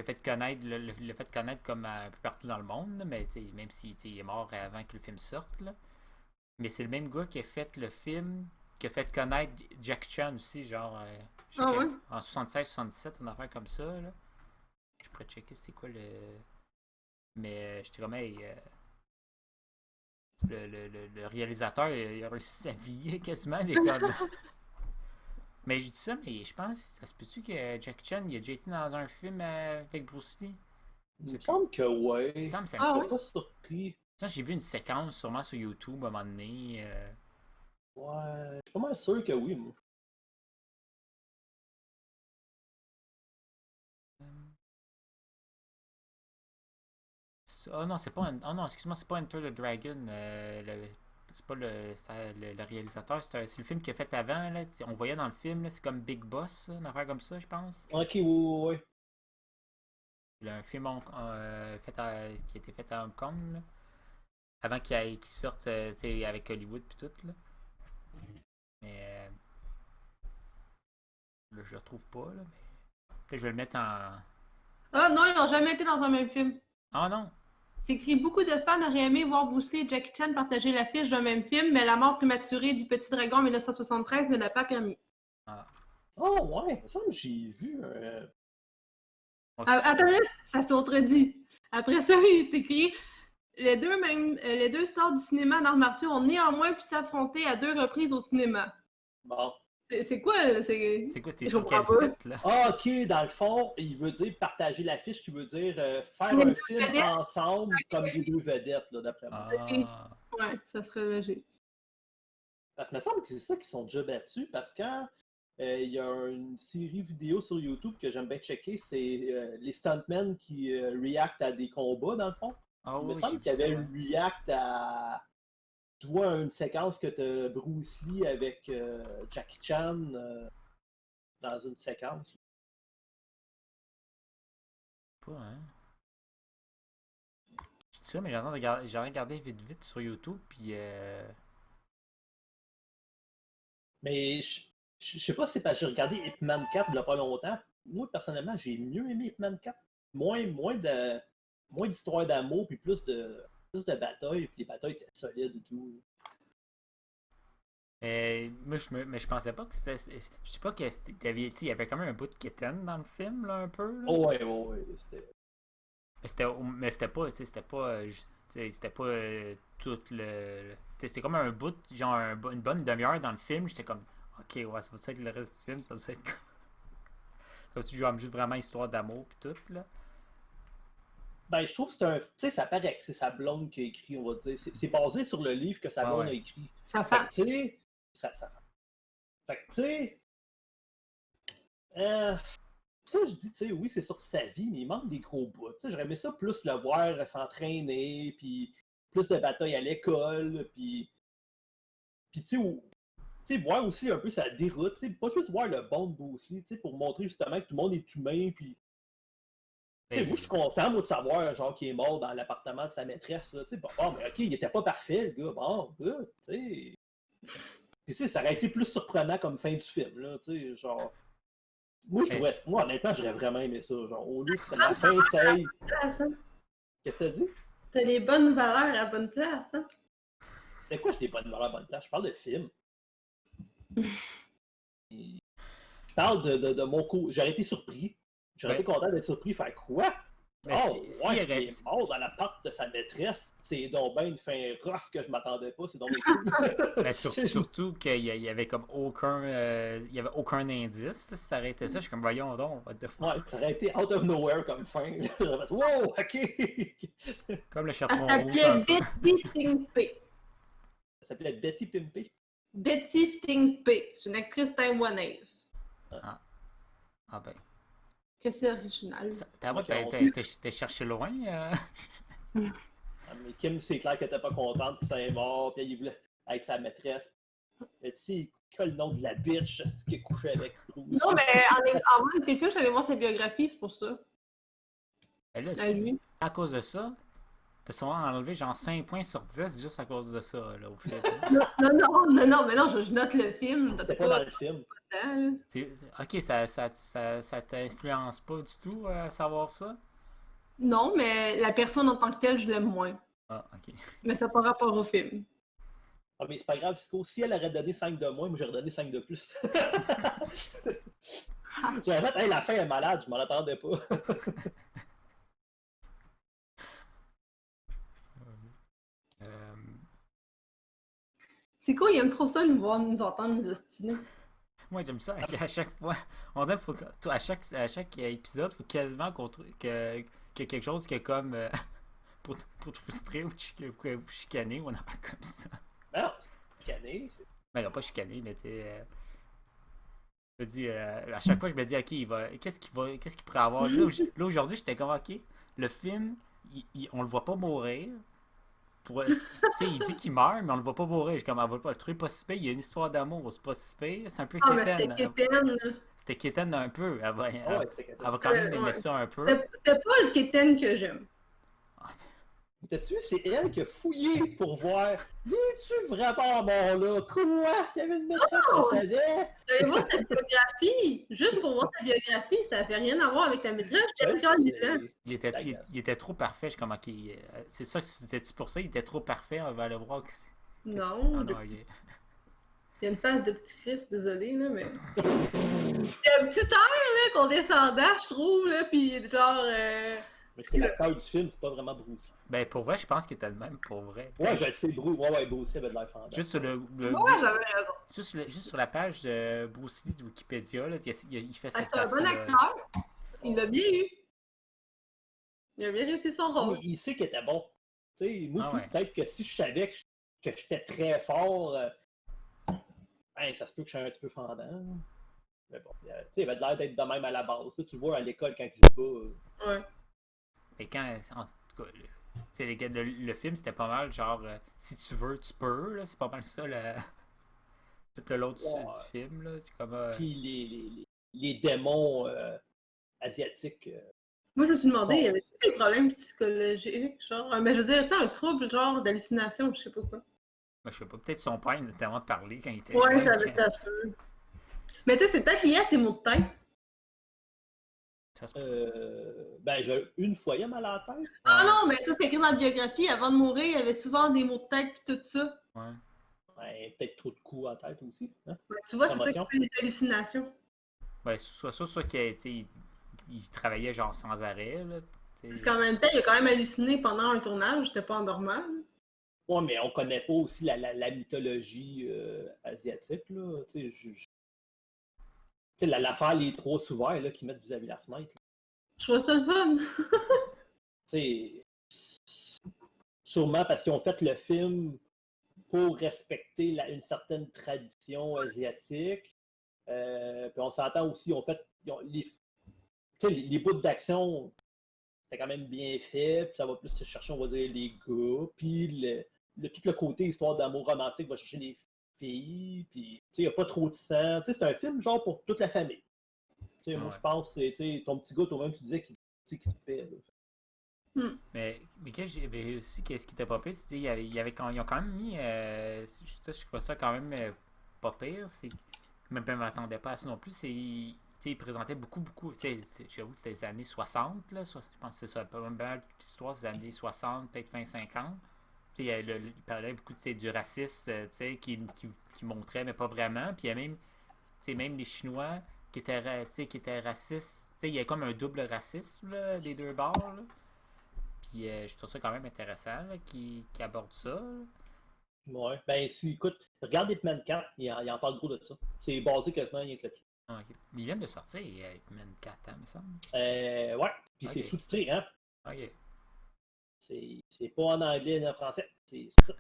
fait connaître le fait connaître comme un peu partout dans le monde, là, mais même s'il est mort avant que le film sorte. Là. Mais c'est le même gars qui a fait le film, qui a fait connaître Jack Chan aussi, genre je sais en 76-77, une affaire comme ça. Là. Je pourrais checker c'est quoi le. Mais j'étais comme hey, le réalisateur il a réussi sa vie quasiment des comme. Mais je dis ça, mais je pense, ça se peut-tu que Jack Chan il a déjà été dans un film avec Bruce Lee? Il me semble que ouais. Il me semble, ça Je me suis pas surpris. Ça, j'ai vu une séquence sûrement sur YouTube à un moment donné. Ouais, je suis pas mal sûr que oui, moi. Oh non, c'est pas. Oh non, excuse-moi, c'est pas Enter the Dragon. C'est pas le réalisateur, c'est le film qu'il a fait avant. Là. On voyait dans le film, là, c'est comme Big Boss, une affaire comme ça, je pense. Ok, ouais. Il y a un film qui a été fait à Hong Kong, là, avant qu'il sorte avec Hollywood et tout. Là. Mais là, je le retrouve pas. Là, mais... Peut-être que je vais le mettre en. Ah non, ils n'ont jamais été dans un même film. Ah non! C'est écrit beaucoup de fans auraient aimé voir Bruce Lee et Jackie Chan partager l'affiche d'un même film, mais la mort prématurée du petit dragon en 1973 ne l'a pas permis. Ah. Oh ouais, ça me j'ai vu. Attends, ça s'autredit. Après ça, il est écrit les deux stars du cinéma d'arts martiaux ont néanmoins pu s'affronter à 2 reprises au cinéma. Bon. C'est quoi? C'est quoi? T'es sur quel site, là? Ah, ok, dans le fond, il veut dire partager l'affiche, qui veut dire faire un film ensemble comme des deux vedettes, là, d'après moi. Ah. Ouais, ça serait logique. Parce que il me semble que c'est ça qu'ils sont déjà battus, parce que quand il y a une série vidéo sur YouTube que j'aime bien checker, c'est les stuntmen qui reactent à des combats, dans le fond. Oh, il me semble qu'il y avait une react à... Tu vois une séquence que t'as Bruce Lee avec Jackie Chan dans une séquence. pas, hein. Je dis ça, mais j'ai regardé vite sur YouTube, puis Mais je sais pas si c'est parce que j'ai regardé Ip Man 4 il y a pas longtemps. Moi, personnellement, j'ai mieux aimé Ip Man 4. Moins d'histoire d'amour, puis plus de batailles, puis les batailles étaient solides et tout. moi, mais je pensais pas que c'était. Je sais pas que il y avait quand même un bout de kitten dans le film, là, un peu. Là. Oh, ouais, c'était. Mais c'était pas, tu sais, c'était pas. C'était pas tout le. Tu sais, c'était comme un bout, genre une bonne demi-heure dans le film. J'étais comme, ok, ouais, ça va être le reste du film, ça va être. Ça va-tu genre juste vraiment histoire d'amour pis tout, là? Ben, je trouve que c'est un. Tu sais, ça paraît que c'est sa blonde qui a écrit, on va dire. C'est basé sur le livre que sa Ouais, blonde ouais. a écrit. Ça Fait fait. que, tu sais. Fait que, tu sais. Ça, je dis, tu sais, oui, c'est sur sa vie, mais il manque des gros bouts. Tu sais, j'aurais aimé ça plus le voir s'entraîner, puis plus de batailles à l'école, puis tu sais, voir aussi un peu sa déroute, tu sais, pas juste voir le bon de Bruce Lee, tu sais, pour montrer justement que tout le monde est humain, puis tu sais, moi, je suis content, moi, de savoir, genre, qu'il est mort dans l'appartement de sa maîtresse, là, tu sais, bon, mais ok, il était pas parfait, le gars, bon, good, tu sais. Puis, tu sais, ça aurait été plus surprenant comme fin du film, là, tu sais, genre. Moi, honnêtement, j'aurais vraiment aimé ça, genre, au lieu que la fin, ça aille. Place, hein. Qu'est-ce que t'as dit? T'as les bonnes valeurs à bonne place, hein? C'est quoi, je n'ai pas de valeur à bonne place? Je parle de film. Je parle de mon coup. J'aurais été surpris. J'aurais été content d'être surpris. Faire quoi? Mais Oh, si ouais, il aurait- il est mort dans l'appart de sa maîtresse. C'est donc bien une fin rough que je m'attendais pas. C'est donc bien cool. Mais surtout qu'il y avait comme il y avait aucun indice. Si ça aurait été ça, je suis comme, voyons donc, what the fuck. Ouais, ça aurait été out of nowhere comme fin. J'aurais fait, wow, ok. Comme le Elle chaperon rouge un s'appelait peu. Betty Tingpei. Ça s'appelait Betty Pimpé. Betty Tingpei. C'est une actrice taïwanaise. Ah ben. Que c'est original. T'as cherché loin? Ah, mais Kim, c'est clair qu'elle était pas contente, puis ça est mort, puis il voulait avec sa maîtresse. Mais tu sais, il colle le nom de la bitch, ce qui est couché avec Bruce. Non, mais en vrai, le film, je suis allée voir sa biographie, c'est pour ça. Ben là, À lui. à cause de ça, t'as souvent enlevé genre 5 points sur 10 juste à cause de ça, là, au fait. Non, mais non, je note le film, je note C'était pas dans le film. dedans. Ok, ça t'influence pas du tout à savoir ça? Non, mais la personne en tant que telle, je l'aime moins. Ah, ok. Mais ça n'a pas rapport au film. Ah, mais c'est pas grave, Fisco. Si elle aurait donné 5 de moins, moi j'aurais donné 5 de plus. J'aurais fait, hey, la fin est malade, je m'en attendais pas. C'est cool, il aime trop ça nous voir, nous entendre, nous ostiner. Moi, j'aime ça. À chaque fois, on dirait à chaque épisode, il faut quasiment qu'il y ait quelque chose qui est comme pour te frustrer ou te chicaner ou on appelle comme ça. Non, c'est cané. Ben, non, pas chicaner, mais tu sais. Je me dis, à chaque fois, je me dis, ok, qu'est-ce qu'il pourrait avoir? Là, aujourd'hui, j'étais comme, ok, le film, on le voit pas mourir. Tu sais, il dit qu'il meurt, mais on le voit pas mourir. Je suis comme, le truc est pas si pire, il y a une histoire d'amour, c'est pas si pire, c'est un peu Ah, mais quétaine. c'était Kéten, là. C'était quétaine un peu. Elle Ouais, c'était va quand même aimer Ouais. ça un peu. C'était pas le Kéten que j'aime. T'as-tu vu, c'est elle qui a fouillé pour voir. Es-tu vraiment mort là? Quoi? Il y avait une maîtresse, on savait. J'allais voir sa biographie. Juste pour voir sa biographie, ça n'avait rien à voir avec la maîtresse. J'étais encore disant. Il était trop parfait. Je suis comme, ok, c'est ça que c'était pour ça, il était trop parfait, on va aller voir. Non, non, il y a une phase de petit Christ, désolé, là, mais. C'est un petit air, là, condescendant, je trouve, là, pis genre. Mais c'est l'acteur du film, c'est pas vraiment Bruce. Ben, pour vrai, je pense qu'il était le même, pour vrai. Ouais, je le sais, Bruce. Ouais, Bruce avait de l'air fendant. Juste sur Ouais, j'avais raison. juste sur la page de Bruce Lee de Wikipédia, là, il fait Ah, cette c'est un bon acteur. Il l'a bien eu. Il a bien réussi son rôle. Il sait qu'il était bon. Tu sais, moi, Ah ouais. peut-être que si je savais que j'étais très fort, ça se peut que je sois un petit peu fendant. Mais bon, tu sais, il avait l'air d'être de même à la base. Ça, tu vois à l'école quand il se bat. Ouais. Et en tout cas, le film, c'était pas mal, genre, si tu veux, tu peux, là, c'est pas mal ça, tout le long du film, là, c'est comme... Puis les démons asiatiques, Moi, je me suis demandé, Son- il y avait des problèmes psychologiques, genre, mais je veux dire, tu sais, un trouble, genre, d'hallucination, je sais pas quoi. Ben, je sais pas, peut-être son père notamment parlé quand il était Ouais, jeune. ça avait été sûr. Mais tu sais, c'est peut-être lié à ses maux de tête. Ça se peut. Ben, une fois, il a mal à la tête. Ah non, mais ça, c'est écrit dans la biographie. Avant de mourir, il avait souvent des maux de tête et tout ça. Ouais. Ben, peut-être trop de coups à la tête aussi. Hein? Ouais, tu vois, c'est ça qui Émotion. fait les hallucinations. Ben, soit ça, soit qu'il tu sais, il travaillait genre sans arrêt. Là, tu sais. Parce qu'en même temps, il a quand même halluciné pendant un tournage, c'était pas normal. Ouais, mais on connaît pas aussi la mythologie asiatique, là. Tu sais, l'affaire Les Trois Sous-Verts, là, qu'ils mettent vis-à-vis la fenêtre. Là. Je trouve ça le fun. Tu sais, sûrement parce qu'ils ont fait le film pour respecter une certaine tradition asiatique. Puis on s'entend aussi, tu sais, les bouts d'action, c'était quand même bien fait, puis ça va plus se chercher, on va dire, les gars, puis tout le côté histoire d'amour romantique va chercher les filles, puis tu sais, il n'y a pas trop de sang. Tu sais, c'est un film genre pour toute la famille. Tu sais, moi, Ouais. je pense, tu sais, ton petit gars, toi-même, tu disais qu'il te fait. Mais aussi, qu'est-ce qui était pas pire, c'était ils ont quand même mis. Je trouve ça quand même pas pire. C'est même je m'attendais pas à ça non plus. Ils présentaient beaucoup. J'avoue que c'était les années 60, là. Je pense que c'est ça. Pas mal l'histoire des années 60, peut-être fin 50. Il parlait beaucoup du racisme qui montrait, mais pas vraiment. Puis il y a même les Chinois qui étaient racistes. Il y a comme un double racisme là, des deux bords. Là. Puis je trouve ça quand même intéressant là, qui aborde ça. Là. Ouais. Ben, si, écoute, regarde Hitman 4, il en parle gros de ça. C'est basé quasiment rien que là-dessus. Ah, ok. Mais ils viennent de sortir Hitman 4 ans, me semble. Ouais. Puis c'est Ok. sous-titré, hein. Ok. C'est pas en anglais ni en français. C'est ça.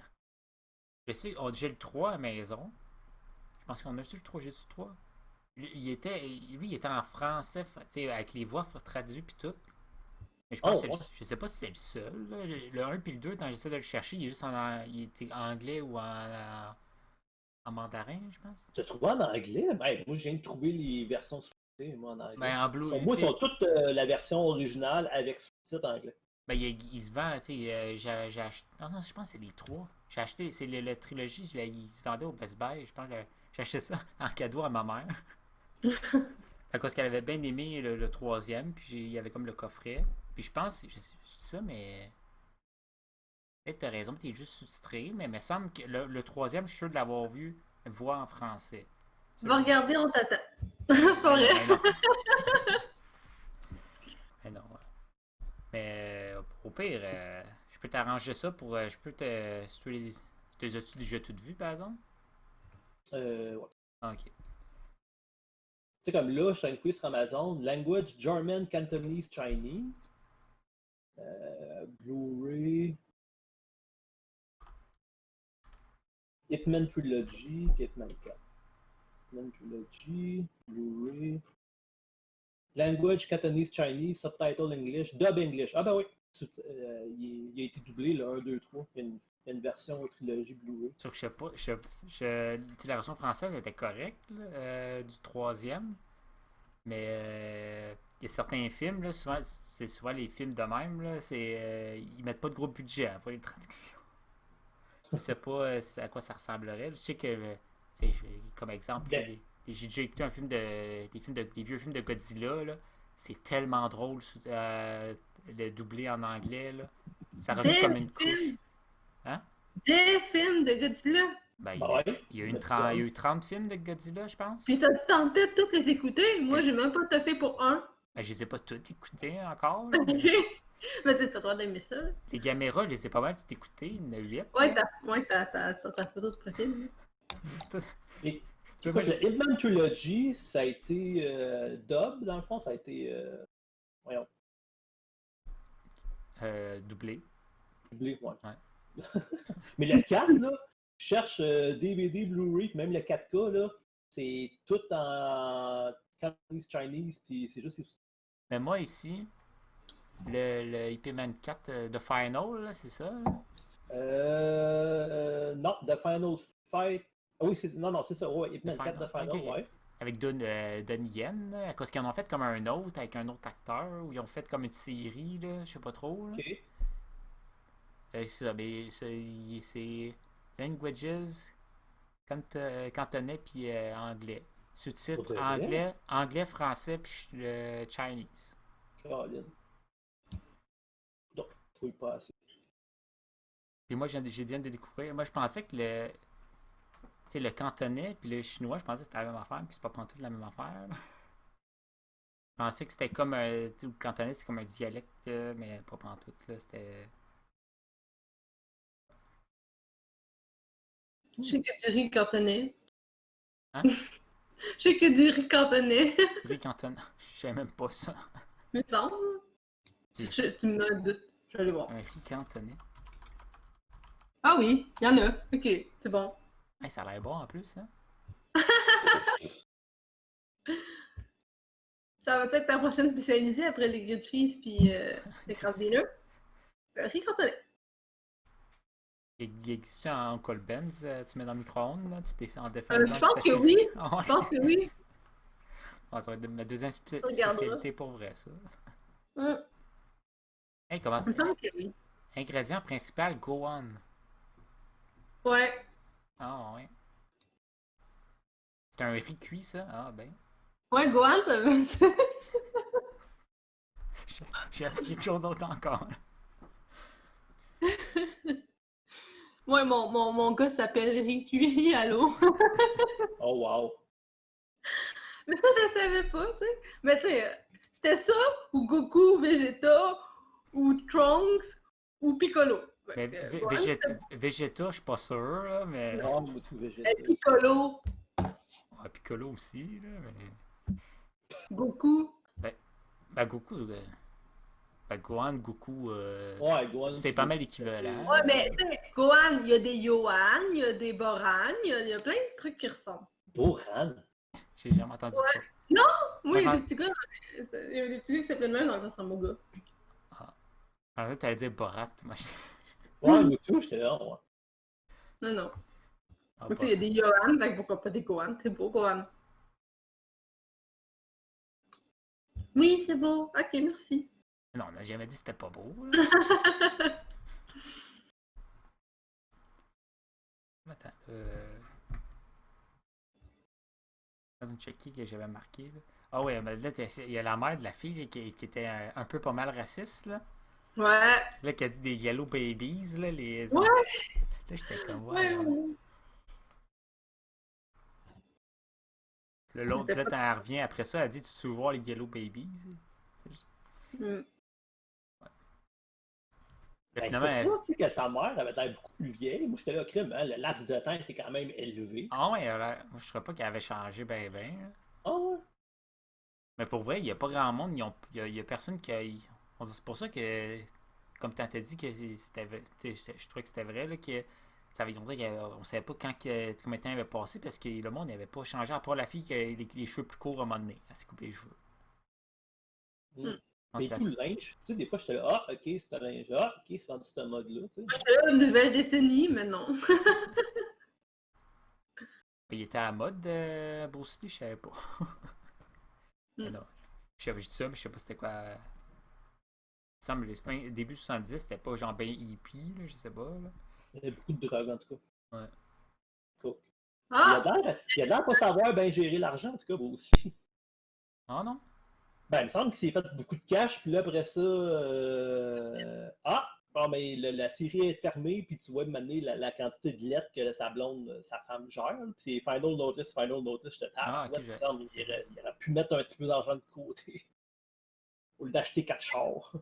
Je sais, j'ai le 3 à la maison. Je pense qu'on a juste le 3, j'ai du 3. Lui, il était en français, avec les voix traduites puis tout. Mais je pense que je sais pas si c'est le seul. Là. Le 1 puis le 2, quand j'essaie de le chercher, il est juste il était anglais ou en mandarin, je pense. Tu as trouvé en anglais? Ben, moi, je viens de trouver les versions sous-titrées, moi, en anglais. Ben, en bleu. Moi, ils sont toutes la version originale avec sous-titres anglais. Ben, il se vend, tu sais, j'ai acheté. Non, je pense que c'est les 3. J'ai acheté, c'est la trilogie, il se vendait au Best Buy. Je pense que j'ai acheté ça en cadeau à ma mère. À cause qu'elle avait bien aimé le troisième, puis il y avait comme le coffret. Puis je pense, je dis ça, mais. Peut-être t'as raison, t'es juste sous-titré, mais il me semble que le troisième, je suis sûr de l'avoir vu, voix en français. Va regarder, on t'attend. C'est pas vrai. Mais non. Mais non. Mais au pire, je peux t'arranger ça pour. Je peux te. Si tu les as-tu déjà toutes vues, par exemple? Ouais. Ok. Tu sais, comme là, je suis en fouiller sur Amazon, Language, German, Cantonese, Chinese. Blu-ray. Hitman Trilogy, puis Hitman 4. Hitman Trilogy, Blu-ray. Language, Cantonese, Chinese, Subtitle English, Dub English. Ah ben oui, il a été doublé, le 1, 2, 3. Il y a une version trilogie Blu-ray. Sauf que je sais pas. La version française était correcte là, du troisième. Mais il y a certains films, là, c'est souvent les films de même, là, ils mettent pas de gros budget pour les traductions. Je sais pas à quoi ça ressemblerait. Je sais que, comme exemple, j'ai déjà écouté des vieux films de Godzilla, là. C'est tellement drôle le doublé en anglais, là. Ça rajoute comme une couche. Hein? Des films de Godzilla. Ben, il y a eu 30 films de Godzilla, je pense. Puis t'as tenté de tous les écouter. Moi, j'ai même pas fait pour un. Ben, je les ai pas tous écoutés encore. Là, Ok. Mais t'as le droit d'aimer ça. Les caméras, je les ai pas mal tout écoutés. Il y en a 8. Ouais, t'as photo de profil. Et, écoute, le Hitman Trilogy, ça a été dub, dans le fond, ça a été. Voyons. Doublé. Doublé, ouais. Mais le 4, là, je cherche DVD, Blu-ray, même le 4K, là, c'est tout en Cantonese, Chinese, puis c'est juste. Mais moi, ici, le Hitman 4 de Final, là, c'est ça? Non, The Final Fight. Ah oui, non, c'est ça, ouais, Hitman 4 de Final, okay. ouais. avec Donnie Yen, là, à cause qu'ils en ont fait comme un autre avec un autre acteur, ou ils ont fait comme une série, là, je sais pas trop. Là. Ok. C'est ça, mais c'est Languages, cantonais puis anglais. Sous-titres Pour de vrai? anglais, français puis Chinese. Caroline. Non, je trouve pas assez. Puis moi, j'ai viens de découvrir. Moi, je pensais que tu sais, le cantonais puis le chinois, je pensais que c'était la même affaire, puis c'est pas pantoute la même affaire. Là. Je pensais que c'était comme tu sais, le cantonais, c'est comme un dialecte, mais pas pantoute, là. C'était. Je sais que du riz cantonais. Hein? Je sais que du riz cantonais. Riz cantonais. Je savais même pas ça. Me semble. Tu me mets un doute. Je vais aller voir. Un riz cantonais. Ah oui, il y en a. Ok, c'est bon. Hey, ça a l'air bon en plus, hein? Ça va être ta prochaine spécialisée après les grilled cheese puis les crab dinner? Un riz cantonais. Il existe en Uncle Ben's, tu mets dans le micro-ondes, là, tu t'es fait en défend. Je pense que oui. Ah ouais. Je pense que oui. Ah, ça va être ma deuxième Regarde, spécialité pour vrai, ça. Hum, Hey, comment Il ça? me semble que oui. Ingrédient principal, Gohan. Ouais. Ah ouais. C'est un riz cuit, ça? Ah ben. Ouais, Gohan, ça veut dire. J'ai appris quelque chose d'autre encore. Ouais, mon gars s'appelle Ricky, allô? Oh wow. Mais ça, je le savais pas, tu sais. Mais tu sais, c'était ça, ou Goku, Vegeta, ou Trunks, ou Piccolo. Mais Fait que, Gohan, Vegeta, je suis pas sûr, là, mais. Non, moi tout végétal. c'était Piccolo, Ouais, Piccolo aussi, là, mais. Goku. Ben, Goku. Ben, Gohan, Goku. Ouais, Gohan, c'est pas mal équivalent. Ouais, mais tu sais, Gohan, il y a des Yohan, il y a des Boran, il y a plein de trucs qui ressemblent. Boran. J'ai jamais entendu Ouais. ça. Oui, il y a Comment- des petits gars, il y a des petits gars qui s'appellent même dans le sang mon gars. En fait, t'allais dire Borat. Moi, Ouais, moi tout, j'étais là, ouais. Non, non. Ah, Mais tu sais, il y a des Yohan, fait que pourquoi pas des Gohan? C'est beau, Gohan. Oui, c'est beau. Ok, merci. Non, on n'a jamais dit que c'était pas beau. Là. Attends. Je vais checker que j'avais marqué. Là. Ah ouais, mais là, il y a la mère de la fille là, qui était un peu pas mal raciste. Là, Ouais. là qui a dit des yellow babies. Là, les Ouais. Là, j'étais comme, Ouais, ouais. ouais. L'autre, là, quand elle revient après ça, elle dit, tu te souviens les yellow babies? Mm. Là, Ben, c'est finalement, pour ça, tu sais, que sa mère avait l'air beaucoup plus vieille. Moi, j'étais là, crime, hein, le laps de temps était quand même élevé. ah ouais, moi, je ne trouvais pas qu'elle avait changé ben ben. Là. Ah ouais? Mais pour vrai, il n'y a pas grand monde. Il y a personne qui a. C'est pour ça que, comme tu as dit, que c'était. Je trouvais que c'était vrai, là, que ça avait, on savait pas combien de temps il avait passé parce que le monde n'avait pas changé, à part la fille qui a les cheveux plus courts à un moment donné. Elle s'est coupé les cheveux. Mm. Je Mais pense tout que le linge, tu sais, des fois, j'étais là, ah, ok, c'est un linge, ah, ok, c'est dans ce mode-là, tu sais. Moi, j'étais là, une nouvelle décennie, mais non. il était à la mode, Bruce Lee, je savais pas. Mais non. Je dit ça, mais je sais pas c'était quoi. Il me semble que début 70, c'était pas genre ben hippie, là, je sais pas. Là. Il y avait beaucoup de drogue, en tout cas. Ouais. Cool. Ah! Il a l'air pas savoir bien gérer l'argent, en tout cas, aussi. Ah non? Ben, il me semble qu'il s'est fait beaucoup de cash, puis là, après ça, bon, mais la série est fermée, puis tu vois mener la quantité de lettres que sa blonde, sa femme gère, puis c'est Final Notice, je te tape. Ah, ok, Il aurait pu mettre un petit peu d'argent de côté, au lieu d'acheter 4 chars.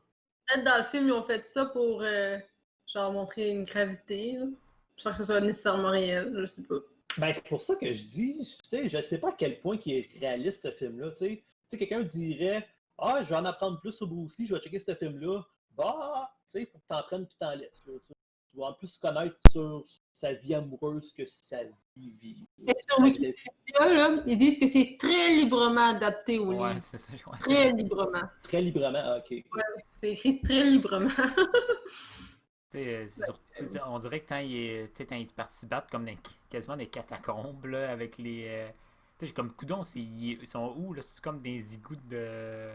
Peut-être dans le film, ils ont fait ça pour genre montrer une gravité, là. Sans que ce soit nécessairement réel, je sais pas. Ben, c'est pour ça que je dis, tu sais, je sais pas à quel point il est réaliste, ce film-là, tu sais. Tu sais, quelqu'un dirait, ah, je vais en apprendre plus sur Bruce Lee, je vais checker ce film-là. Bah, tu sais, il faut que t'en prennes puis t'en laisses. Là, tu vas en plus connaître sur sa vie amoureuse que sa vie. Et sur Wikipédia, là, ils disent que c'est très librement adapté au Ouais, livre. c'est ça. Ouais, Très librement. Très librement, ah, ok. Ouais, c'est écrit très librement. On dirait que quand il est parti se battre comme quasiment des catacombes là, avec les Tu sais, comme coudon, ils sont où là? C'est comme des égouts de.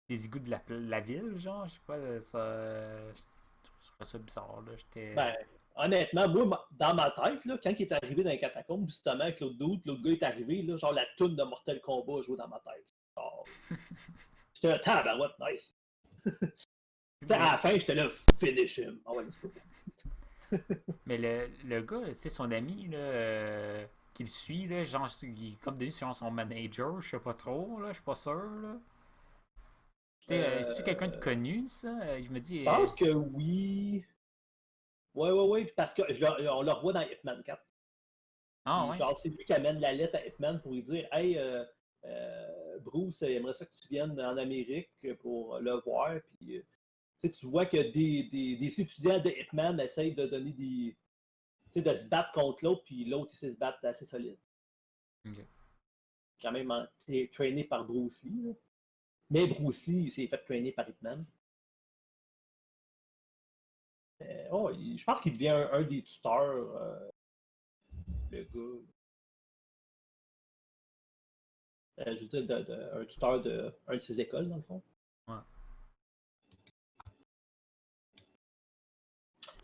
Des égouts de la ville, genre, je sais pas, ça. Je trouvais ça bizarre, là. J'étais. Ben, honnêtement, moi, dans ma tête, là, quand il est arrivé dans les catacombes, justement, avec l'autre gars est arrivé, là, genre la toune de Mortal Kombat a joué dans ma tête. Genre, j'étais là, tabarouette, nice. Tu sais, à la fin, j'étais là, finish him. Ah ouais, let's go. Mais le gars, tu sais, son ami, là, qui le suit, là, genre, il est comme devenu son manager, je sais pas trop, là, je suis pas sûr, là. Tu sais, c'est-tu quelqu'un de connu, ça? Je me dis. Je pense que oui. Ouais, parce que on le revoit dans Hitman 4. Ah, Puis, ouais. genre, c'est lui qui amène la lettre à Hitman pour lui dire Hey, Bruce, j'aimerais ça que tu viennes en Amérique pour le voir. Puis, tu vois que des étudiants de Hitman essayent de donner des. De se battre contre l'autre, puis l'autre, il sait se battre assez solide. Ok. Quand même traîné par Bruce Lee. Là. Mais Bruce Lee, il s'est fait traîner par Hitman. Je pense qu'il devient un des tuteurs, le gars. Je veux dire, un tuteur de un de ses écoles, dans le fond. Ouais.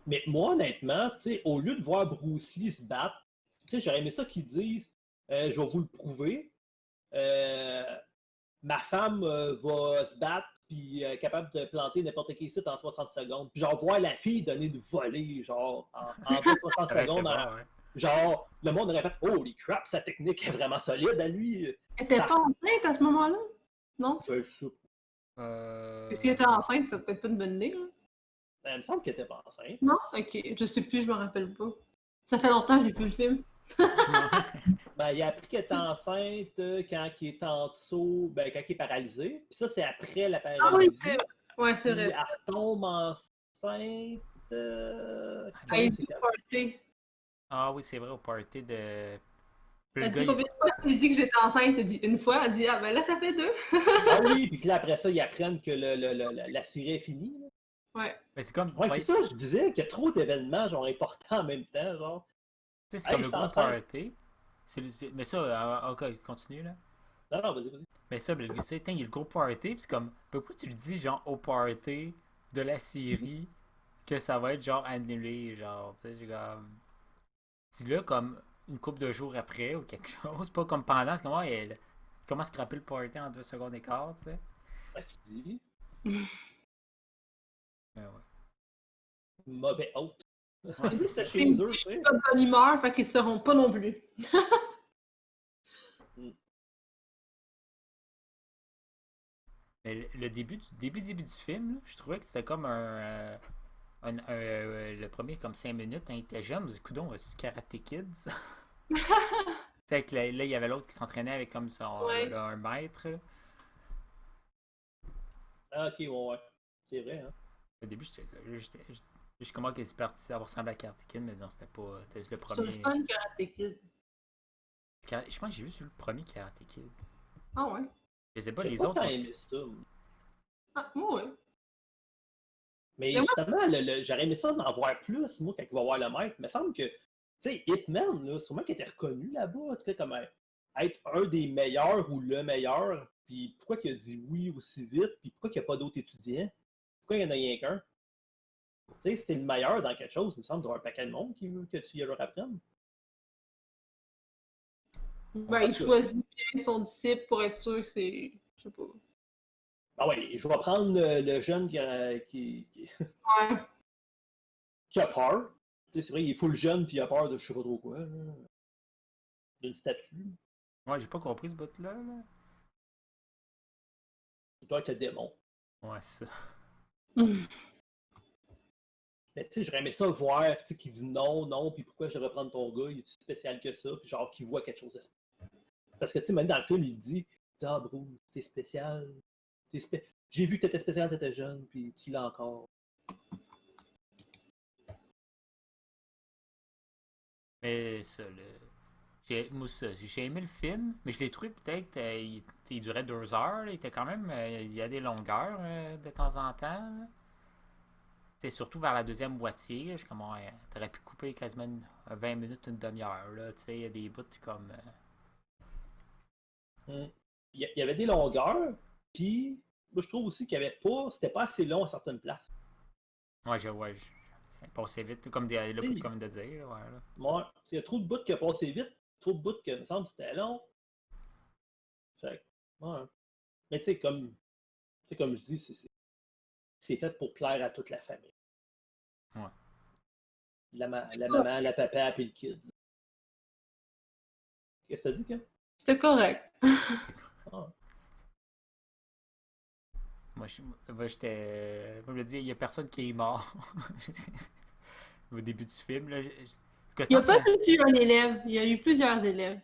Mais moi, honnêtement, au lieu de voir Bruce Lee se battre, j'aurais aimé ça qu'ils disent je vais vous le prouver. Ma femme va se battre puis capable de planter n'importe qui ici en 60 secondes. Puis genre voir la fille donner une volée, genre en 60 Ça aurait été secondes. bon, ouais. Genre, le monde aurait fait holy crap, sa technique est vraiment solide à lui. Elle était pas enceinte à ce moment-là? Non? Je le sais. Est-ce qu'elle était enceinte? C'est peut-être pas une bonne idée, là. Il me semble qu'elle était pas enceinte. Non? Ok, je sais plus, je me rappelle pas. Ça fait longtemps que j'ai vu le film. Ben, il a appris qu'elle était enceinte quand il est en dessous, ben, quand il est paralysé. Puis ça, c'est après la paralysie. Ah oui, c'est vrai. Ouais, c'est Puis vrai. elle retombe enceinte. Quand Ah, il c'est dit party. Ah oui, c'est vrai, au party de. Le Elle gars, dit combien de fois il dit que j'étais enceinte? Elle dit une fois. Elle dit, ah ben là, ça fait deux. Ah oui, puis que là, après ça, ils apprennent que la série est finie. Là. Ouais. Mais c'est comme. Ouais, c'est ça, je disais qu'il y a trop d'événements genre importants en même temps. Genre, Tu sais, c'est comme hey, le je gros t'enceinte. party. Mais ça, ok, continue, là. Non, vas-y. Mais ça, le gars, il y a le gros party, pis c'est comme. Pourquoi tu le dis, genre, au party de la série, que ça va être, genre, annulé, genre, tu sais, j'ai comme. Dis-le comme une couple de jours après ou quelque chose, pas comme pendant, c'est comme, ouais, elle commence à scraper le party en 2 secondes et quart, tu sais. Ben, tu dis, Mais ouais. mauvais hôte. Ouais, c'est ça. C'est chez eux, tu Je sais. suis pas de bonne humeur, fait qu'ils ne seront pas non plus. Mais le début du film, là, je trouvais que c'était comme le premier comme 5 minutes, quand il était jeune, on se dit, coudonc, c'est Karate Kid, ça. Tu sais, là, il y avait l'autre qui s'entraînait avec comme Ouais. un maître. Là. Ah, ok, ouais. C'est vrai, hein. Au début, je comment qu'elle est partie, ça ressemble à Karate Kid, mais non, c'était pas. C'était juste le Je suis premier. une fan de Karate Kid. Je pense que j'ai vu sur le premier Karate Kid. Ah ouais? Je sais pas, J'ai les pas autres. tant aimé ça. Moi. Ah, moi, ouais. Mais Mais moi- justement, j'aurais aimé ça d'en voir plus, moi, quand il va voir le maître. Il me semble que, tu sais, Hitman, là, sûrement qu'il était reconnu là-bas, tu sais, comme être un des meilleurs ou le meilleur. Puis pourquoi il a dit oui aussi vite? Puis pourquoi il n'y a pas d'autres étudiants? Pourquoi il n'y en a rien qu'un? Tu sais, c'était le meilleur dans quelque chose, il me semble, d'avoir un paquet de monde qui veut que tu y leur apprennes. Ben, il choisit bien son disciple pour être sûr que c'est. Je sais pas. Ah ouais, je vais prendre le jeune Ouais. qui a peur. Tu sais, c'est vrai, il est full jeune puis il a peur de je sais pas trop quoi. Là. D'une statue. Ouais, j'ai pas compris ce bout-là. Là. Il doit être le démon. Ouais, c'est ça. Mais tu sais, j'aurais aimé ça voir, tu sais, qui dit non, puis pourquoi je devrais prendre ton gars, il est si spécial que ça, puis genre, qu'il voit quelque chose de spécial. Parce que tu sais, même dans le film, il dit ah, bro, t'es spécial. J'ai vu que t'étais spécial, t'étais jeune, puis tu l'as encore. Mais ça, moi, ça, j'ai aimé le film, mais je l'ai trouvé peut-être. Il durait 2 heures. Là, il était quand même. Il y a des longueurs de temps en temps. Là. sais, surtout vers la deuxième moitié, là, je suis comme, ouais, t'aurais pu couper quasiment 20 minutes, une demi-heure, là, tu sais, il y a des bouts comme... Il y avait des longueurs, puis moi je trouve aussi qu'il y avait pas, c'était pas assez long à certaines places. Ouais, c'est passé vite, comme le bout comme de dire, là, ouais, là. Moi, il y a trop de bouts qui ont passé vite, trop de bouts que, me semble, c'était long. Fait que, ouais. Mais tu sais, comme je dis, c'est fait pour plaire à toute la famille. Ouais. La maman, la papa, puis le kid. Qu'est-ce que t'as dit, Ken? C'était correct. Ah. Moi, j'étais... Moi, je me dis, il y a personne qui est mort. Au début du film, là. Il n'y a pas juste eu un élève, il y a eu plusieurs élèves.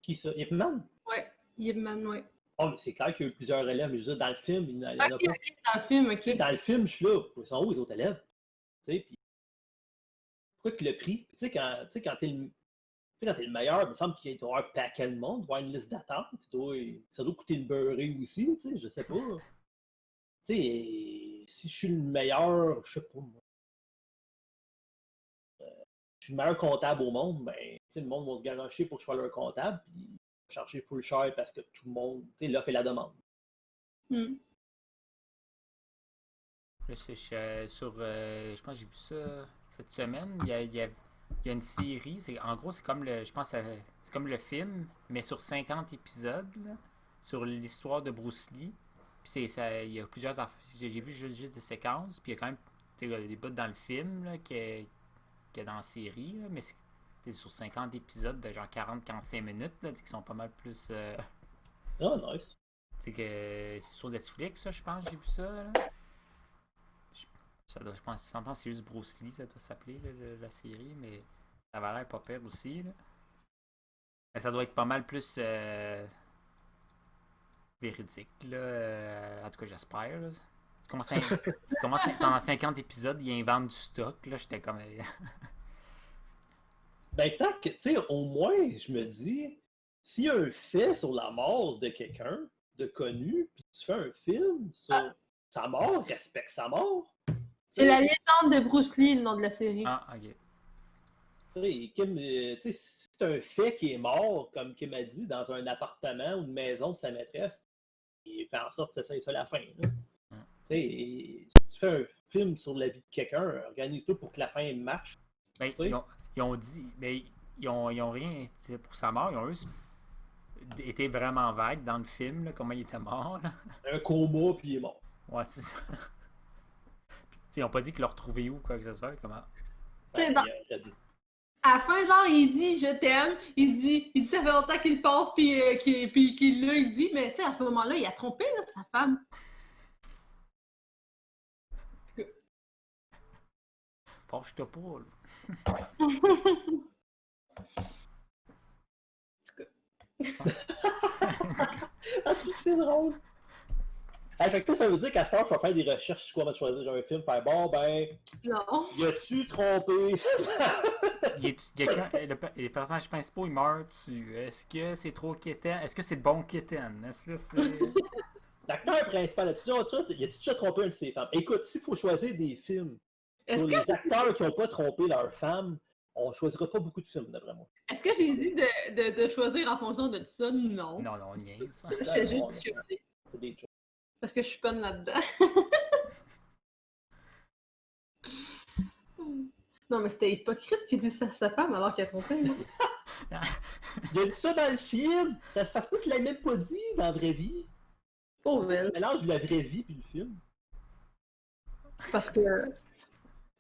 Qui ça? Ip Man? Ouais, Ip Man, ouais. Oh, mais c'est clair qu'il y a eu plusieurs élèves, mais je veux dire, dans le film, il n'y en a pas. Ok, dans le film, ok. Tu sais, dans le film, je suis là. Ils sont où les autres élèves? Tu sais, puis pourquoi qu'il l'a pris? Tu sais, quand t'es le meilleur, il me semble qu'il doit y avoir un paquet de monde, il doit y avoir une liste d'attente. Ça doit coûter une beurrée aussi, tu sais, je sais pas. Tu sais, si je suis le meilleur, je sais pas, moi. Je suis le meilleur comptable au monde, ben, tu sais, le monde va se garocher pour que je sois leur comptable, puis charger full cher parce que tout le monde, tu sais, l'offre et la demande. Hmm. Là, je pense que j'ai vu ça cette semaine. Il y a une série. En gros, c'est comme je pense que c'est comme le film, mais sur 50 épisodes, là, sur l'histoire de Bruce Lee. Puis il y a plusieurs. J'ai vu juste des séquences. Puis il y a quand même des bouts dans le film là, qu'il y a dans la série. Là, mais c'est sur 50 épisodes de genre 40-45 minutes, là, qui sont pas mal plus. Oh, nice. C'est sur Netflix, ça, je pense, j'ai vu ça. Là. Je pense que c'est juste Bruce Lee, ça doit s'appeler, la série, mais ça va l'air pas pire aussi. Là. Mais ça doit être pas mal plus véridique, là. En tout cas, j'espère. Là. Pendant 50 épisodes, ils inventent du stock. Là, j'étais comme. Ben, tant que, tu sais, au moins, je me dis, s'il y a un fait sur la mort de quelqu'un, de connu, puis tu fais un film sur sa mort, respecte sa mort. C'est la légende de Bruce Lee, le nom de la série. Ah, ok. Tu sais, si c'est un fait qui est mort, comme Kim a dit, dans un appartement ou une maison de sa maîtresse, il fait en sorte que ça soit la fin. Tu sais, si tu fais un film sur la vie de quelqu'un, organise-toi pour que la fin matche. Ben, ils ont dit, mais ils ont rien pour sa mort, ils ont juste été vraiment vagues dans le film, là, comment il était mort. Là. Un coma, puis il est mort. Ouais, c'est ça. Ils n'ont pas dit qu'ils l'ont retrouvé où, quoi que ce soit. Comment? Ben, à la fin, genre, il dit je t'aime. Il dit ça fait longtemps qu'il passe, puis qu'il l'a, il dit, mais tu sais, à ce moment-là, il a trompé là, sa femme. Fâche-toi pas, là. C'est drôle. Fait que ça veut dire qu'à ce temps, il faut faire des recherches sur quoi on va choisir un film, faire bon, ben. Non. Y a-tu trompé? Les personnages principaux, ils meurent dessus. Est-ce que c'est trop quétaine? Est-ce que c'est bon quétaine? Est-ce que c'est. L'acteur principal, y a-tu déjà trompé un de ses femmes? Écoute, s'il faut choisir des films sur les acteurs qui n'ont pas trompé leur femme, on ne choisira pas beaucoup de films, d'après moi. Est-ce que j'ai dit de choisir en fonction de ça? Non. Non, on niaise. J'ai juste choisi. C'est des jokes. Parce que je suis bonne là-dedans. Non, mais c'était hypocrite qu'il dit ça à sa femme alors qu'il a trompé. Il a dit ça dans le film. Ça se peut qu'il l'ait même pas dit dans la vraie vie. Pauvre Tu mélanges la vraie vie et le film. Parce que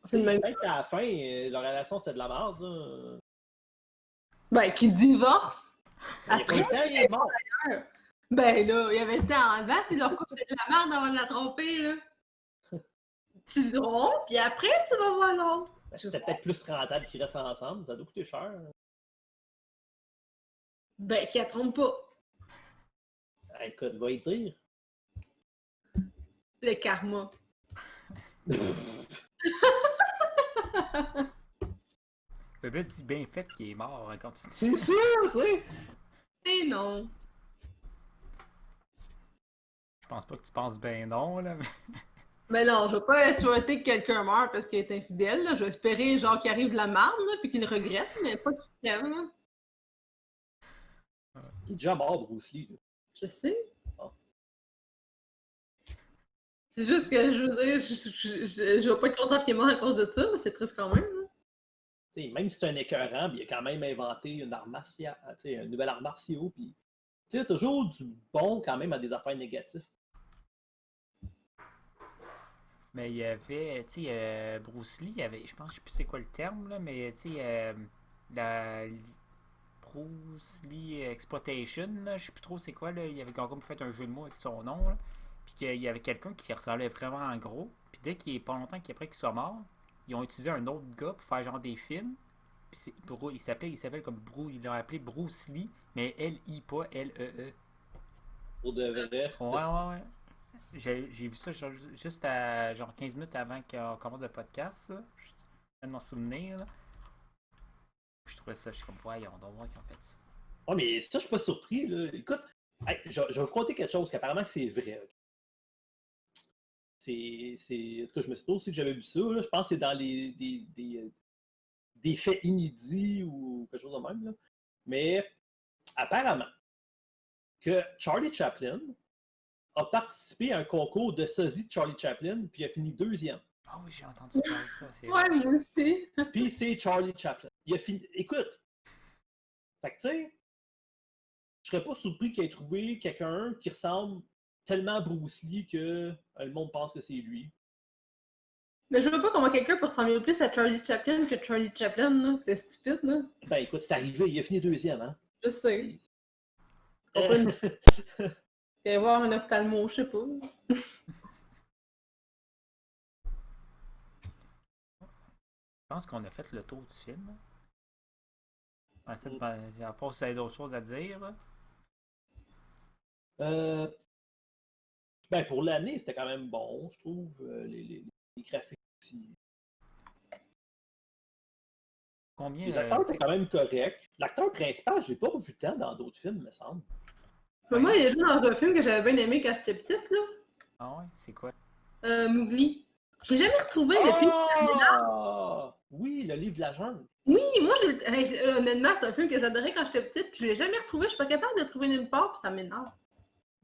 c'est le même. Peut-être qu'à la fin, leur relation c'est de la merde. Là. Ben, qu'il divorce. Après, il est mort. Ben là, il y avait le temps avant, si leur couple c'était de la merde avant de la tromper, là. Tu trompes, puis après tu vas voir l'autre. C'était peut-être plus rentable qu'ils restent ensemble. Ça doit coûter cher. Ben, qu'elle trompe pas. Écoute, va y dire. Le karma. Le bébé dit bien fait qu'il est mort hein, quand tu dis. C'est sûr, tu sais. Eh non. Je pense pas que tu penses ben non, là. Mais... Mais non, je vais pas souhaiter que quelqu'un meure parce qu'il est infidèle. Là. Je vais espérer genre qu'il arrive de la marde, là, puis qu'il le regrette, mais pas qu'il crève. Là. Il est déjà mort, Bruce Lee. Là. Je sais. Ah. C'est juste que, je veux dire, je vais pas être content qu'il est mort à cause de ça, mais c'est triste quand même. Là. T'sais, même si c'est un écœurant, il a quand même inventé une arme martiale, un nouvel art martiaux, puis tu sais, toujours du bon quand même à des affaires négatives. Mais il y avait, tu sais, Bruce Lee, il y avait, je pense, je sais plus c'est quoi le terme, là, mais tu sais, la Bruce Lee Exploitation, là, je sais plus trop c'est quoi, là, il avait comme fait un jeu de mots avec son nom, là, puis qu'il y avait quelqu'un qui ressemblait vraiment en gros, puis dès qu'il est pas longtemps après qu'il soit mort, ils ont utilisé un autre gars pour faire genre des films, puis il s'appelle comme Bruce, ils l'ont appelé Bruce Lee, mais L-I, pas L-E-E. Pour de vrai. Ouais. J'ai vu ça juste à genre 15 minutes avant qu'on commence le podcast. Ça. Je viens de m'en souvenir. Là. Je trouvais ça, je suis comme, voyons, on doit voir qu'ils ont fait ça. Oh, mais ça, je suis pas surpris. Là. Écoute, hey, je vais vous conter quelque chose qu'apparemment c'est vrai. Okay? En tout cas, je me suppose aussi que j'avais vu ça. Là. Je pense que c'est dans des faits inédits ou quelque chose de même. Là. Mais apparemment, que Charlie Chaplin a participé à un concours de sosie de Charlie Chaplin, puis il a fini 2e. Ah oui, j'ai entendu parler de ça. C'est Ouais, moi aussi. Puis c'est Charlie Chaplin. Il a fini. Écoute! Fait que tu sais, je serais pas surpris qu'il ait trouvé quelqu'un qui ressemble tellement à Bruce Lee que le monde pense que c'est lui. Mais je vois pas comment quelqu'un peut ressembler plus à Charlie Chaplin que Charlie Chaplin, là. C'est stupide, là. Ben écoute, c'est arrivé, il a fini 2e, hein? Je sais. On peut aller voir un ophtalmo, je sais pas. Je pense qu'on a fait le tour du film. À part si vous avez d'autres choses à dire. Là. Ben pour l'année, c'était quand même bon, je trouve. Les graphiques aussi. Combien Les acteurs étaient quand même corrects. L'acteur principal, je l'ai pas revu tant dans d'autres films, me semble. Mais moi, il a joué dans un film que j'avais bien aimé quand j'étais petite, là. Ah ouais, c'est quoi? Mowgli. Je l'ai jamais retrouvé depuis. Oui, le livre de la jungle. Oui, moi, honnêtement, c'est un film que j'adorais quand j'étais petite, puis je l'ai jamais retrouvé. Je suis pas capable de le trouver nulle part, puis ça m'énerve.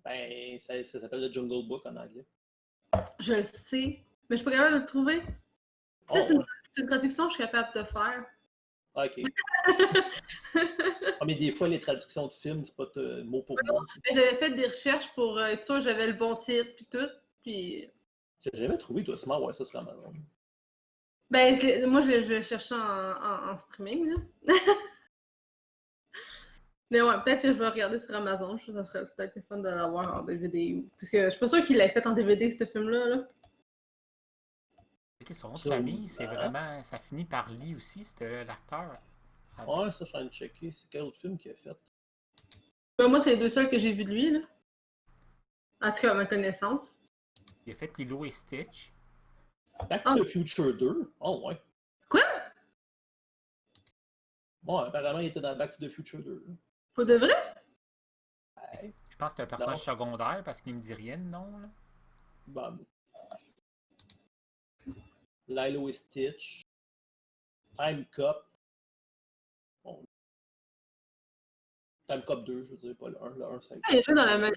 Ben, ça s'appelle le Jungle Book en anglais. Je le sais, mais je suis pas capable de le trouver. Tu sais, c'est une traduction que je suis capable de faire. Ok. Mais des fois, les traductions de films, c'est pas mot pour mot. J'avais fait des recherches pour être sûr que j'avais le bon titre, puis tout, puis... J'ai jamais trouvé, toi, Smart, ouais, ça sur Amazon. Ben, moi, je le cherchais en streaming, là. Mais ouais, peut-être que je vais regarder sur Amazon. Je trouve que ça serait peut-être le fun de l'avoir en DVD. Parce que je suis pas sûre qu'il l'ait fait en DVD, ce film-là. Là. Son nom de famille, c'est vraiment... Ça finit par Lee aussi, c'était l'acteur. Ouais, ça, je suis en train de checker. C'est quel autre film qu'il a fait? Ben, moi, c'est les deux seuls que j'ai vus de lui, là. En tout cas, à ma connaissance. Il a fait Lilo et Stitch. Back to the Future 2? Oh, ouais. Quoi? Bon, apparemment, il était dans Back to the Future 2. Pour de vrai? Ouais. Je pense que c'est un personnage secondaire parce qu'il me dit rien, non? Là. Bah, Lilo et Stitch. Time Cop. Bon. Time Cop 2, je veux dire, pas le 1. Le 1, c'est... Ah, il est fait dans la...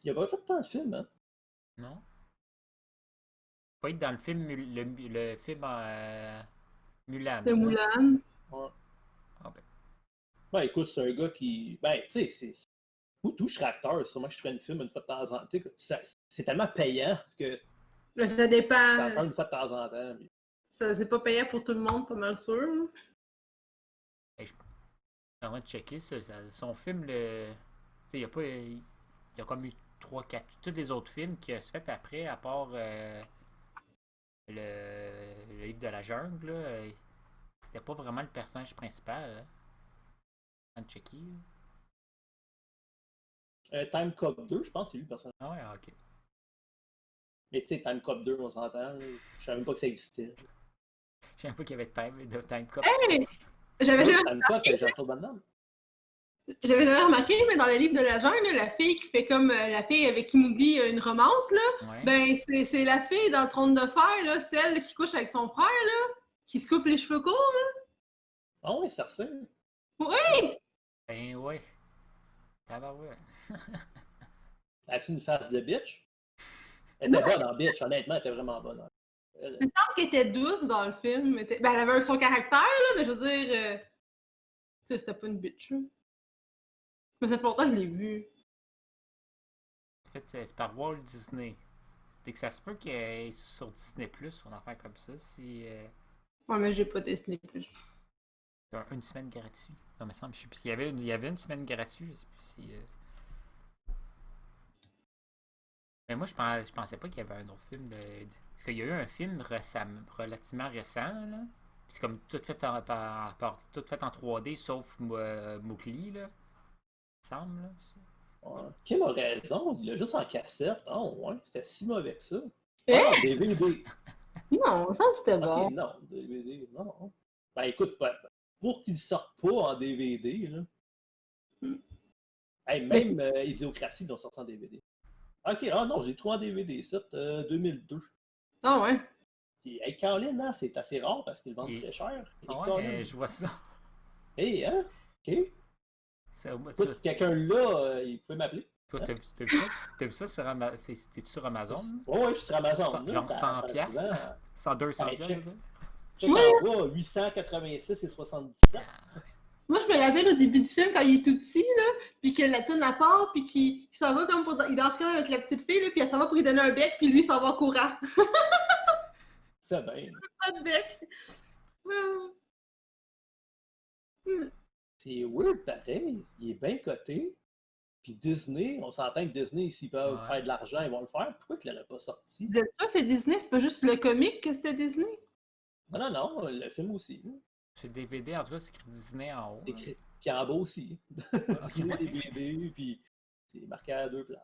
Il a pas fait tant de films, hein? Non? Il faut être dans le film, le film Mulan. Le Mulan. Ouais. Ah ben. Ben, écoute, c'est un gars qui... Ben, tu sais, c'est... Ou tout, je serais acteur, sûrement que je ferais une film une fois de temps en temps. C'est tellement payant que... Mais ça dépend. T'en fais une fois de temps en temps. Mais... Ça, c'est pas payant pour tout le monde, pas mal sûr. Là. Je suis en train de checker ça, son film, le... Tu sais, il y a comme eu 3-4... Tous les autres films qu'il a fait après, à part le livre de la jungle, là, c'était pas vraiment le personnage principal. Hein. En train de checker. Time Cop 2, je pense que c'est lui le personnage. Ah ouais, ok. Mais tu sais, Time Cop 2, on s'entend. Je savais même pas que ça existait. Je savais pas qu'il y avait de Time Cop. Hey! J'avais jamais... Time Cop, c'est Jean-Claude Van Damme. J'avais jamais remarqué, mais dans le livre de la jungle, la fille qui fait comme la fille avec qui Mowgli a une romance, là, Ouais. ben c'est la fille dans le trône de fer, là, c'est elle qui couche avec son frère, là, qui se coupe les cheveux courts. Ah ouais, ça ressemble. Ouais! Ben ouais. Tabarouette. Elle a fait une face de bitch. Elle était bonne en bitch, honnêtement, elle était vraiment bonne. Il me semble qu'elle était douce dans le film. Ben, elle avait son caractère, là, mais je veux dire, tu sais, c'était pas une bitch. Là. Mais ça fait longtemps que je l'ai vue. En fait, c'est par Walt Disney. C'est que ça se peut qu'elle soit sur Disney Plus ou une affaire comme ça. Si. Ouais, mais j'ai pas Disney plus. Une semaine gratuite. Non, mais semble, je sais plus. Il y avait une semaine gratuite, je sais plus si. Mais moi, je pensais pas qu'il y avait un autre film de. Parce qu'il y a eu un film relativement récent, là. Puis c'est comme tout fait tout fait en 3D, sauf Mowgli, là. Il me semble, là. Ouais. Kim a raison, il l'a juste en cassette. Oh ouais, c'était si mauvais que ça. Eh? Ah, DVD. Non, ça c'était Ok, bon. non, DVD, non. Ben écoute, pour qu'il sorte pas en DVD, là. Hey, même Idiocratie, ils l'ont sorti en DVD. Ok, ah non, j'ai trouvé en DVD, ça, 2002. Ah ouais. Et hey, Caroline, hein, c'est assez rare parce qu'ils le vendent Et- très cher. Et Ah ouais, Caroline, je vois ça. hey, hein? Ok. Écoute, si quelqu'un là, il pouvait m'appeler. Toi, t'as vu ça? T'as vu ça sur Amazon? T'es-tu sur Amazon? Ouais, je suis sur Amazon. Là, Genre 100 piastres? 100, 200 Hey, piastres? check. là? Check en bas, 886 et 77. Moi, je me rappelle au début du film, quand il est tout petit, là, puis que la toune à part, puis qu'il s'en va comme pour. Il danse comme avec la petite fille, là, puis elle s'en va pour lui donner un bec, puis lui, il s'en va en courant. C'est bien. Pas de bec. C'est weird pareil. Il est bien coté. Puis Disney, on s'entend que Disney, s'ils peuvent Ouais. faire de l'argent, ils vont le faire. Pourquoi il l'aurait pas sorti? Vous êtes sûr que c'est Disney? C'est pas juste le comique que c'était Disney? Non, non, non, le film aussi. Là. Sur le DVD, en tout cas, c'est écrit Disney en haut. C'est là. écrit. Puis en bas aussi. Disney ouais. DVD, puis c'est marqué à deux places.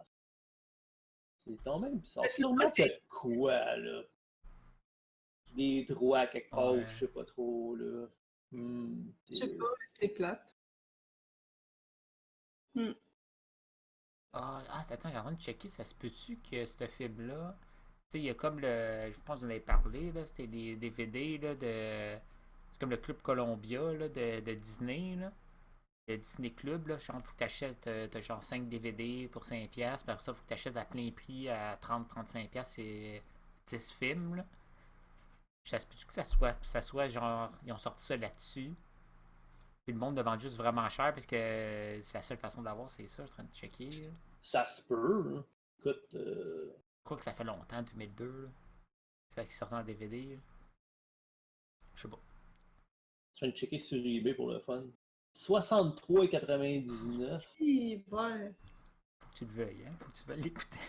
C'est quand même bizarre. C'est Sûrement quoi, qu'il y a de quoi, là. Des droits quelque part, Ouais. je sais pas trop, là. Je sais pas, mais c'est plate. Attends, j'ai en train de checker, ça se peut-tu que ce film-là. Tu sais, il y a comme le. Je pense que j'en avais parlé, là. C'était les DVD, là, de. C'est comme le Club Columbia, là, de Disney, là. Le Disney Club, là. Genre, faut que t'achètes. T'as genre 5 DVD pour 5$. Puis après ça, faut que t'achètes à plein prix à 30-35$. C'est 10 films, là. Ça se peut-tu que ça soit genre. Ils ont sorti ça là-dessus. Puis le monde le vend juste vraiment cher parce que c'est la seule façon de l'avoir, c'est ça, je suis en train de checker. Là. Ça se peut, hein. Écoute, Je crois que ça fait longtemps, 2002. Là. C'est ça qui sorti en DVD. Là. Je sais pas. je viens de checker sur eBay pour le fun. 63,99. Si, ouais. Faut que tu le veuilles, hein. Faut que tu veuilles l'écouter.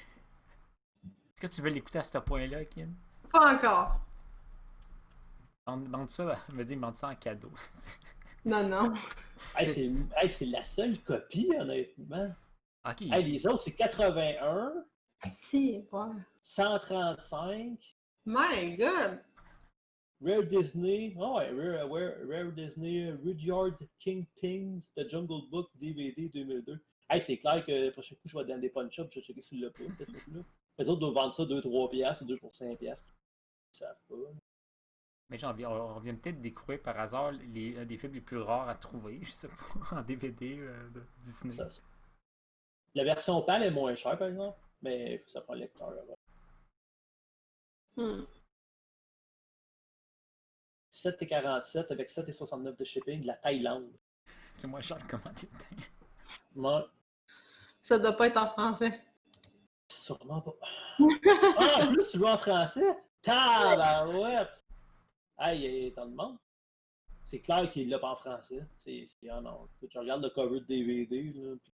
Est-ce que tu veux l'écouter à ce point-là, Kim? Pas encore. Demande ça, demande ça en cadeau. Non, non. Hey, c'est la seule copie, honnêtement. Ok. Hey, les autres, c'est 81, Si, ouais. 135, My God! Rare Disney, oh ouais, Rare Disney, Rudyard Kingpins, The Jungle Book, DVD 2002. Hey, c'est clair que le prochain coup, je vais dans des punch-ups, je vais checker s'il l'a pas, cette là. Les autres doivent vendre ça 2-3 piastres ou 2 pour 5 piastres. Ils savent pas. Mais on vient peut-être découvrir par hasard un des films les plus rares à trouver, je sais pas, en DVD de Disney. La version PAL est moins chère, par exemple, mais ça prend le lecteur. Ouais. 7,47 avec 7,69 de shipping de la Thaïlande. C'est moins cher de commander. Moi, Ça doit pas être en français. sûrement pas. Ah, en plus, tu joues en français? Tabarouette! Aïe, t'en demandes? C'est clair qu'il l'a pas en français. Ah non. Écoute, je regarde le cover de DVD, là. Puis...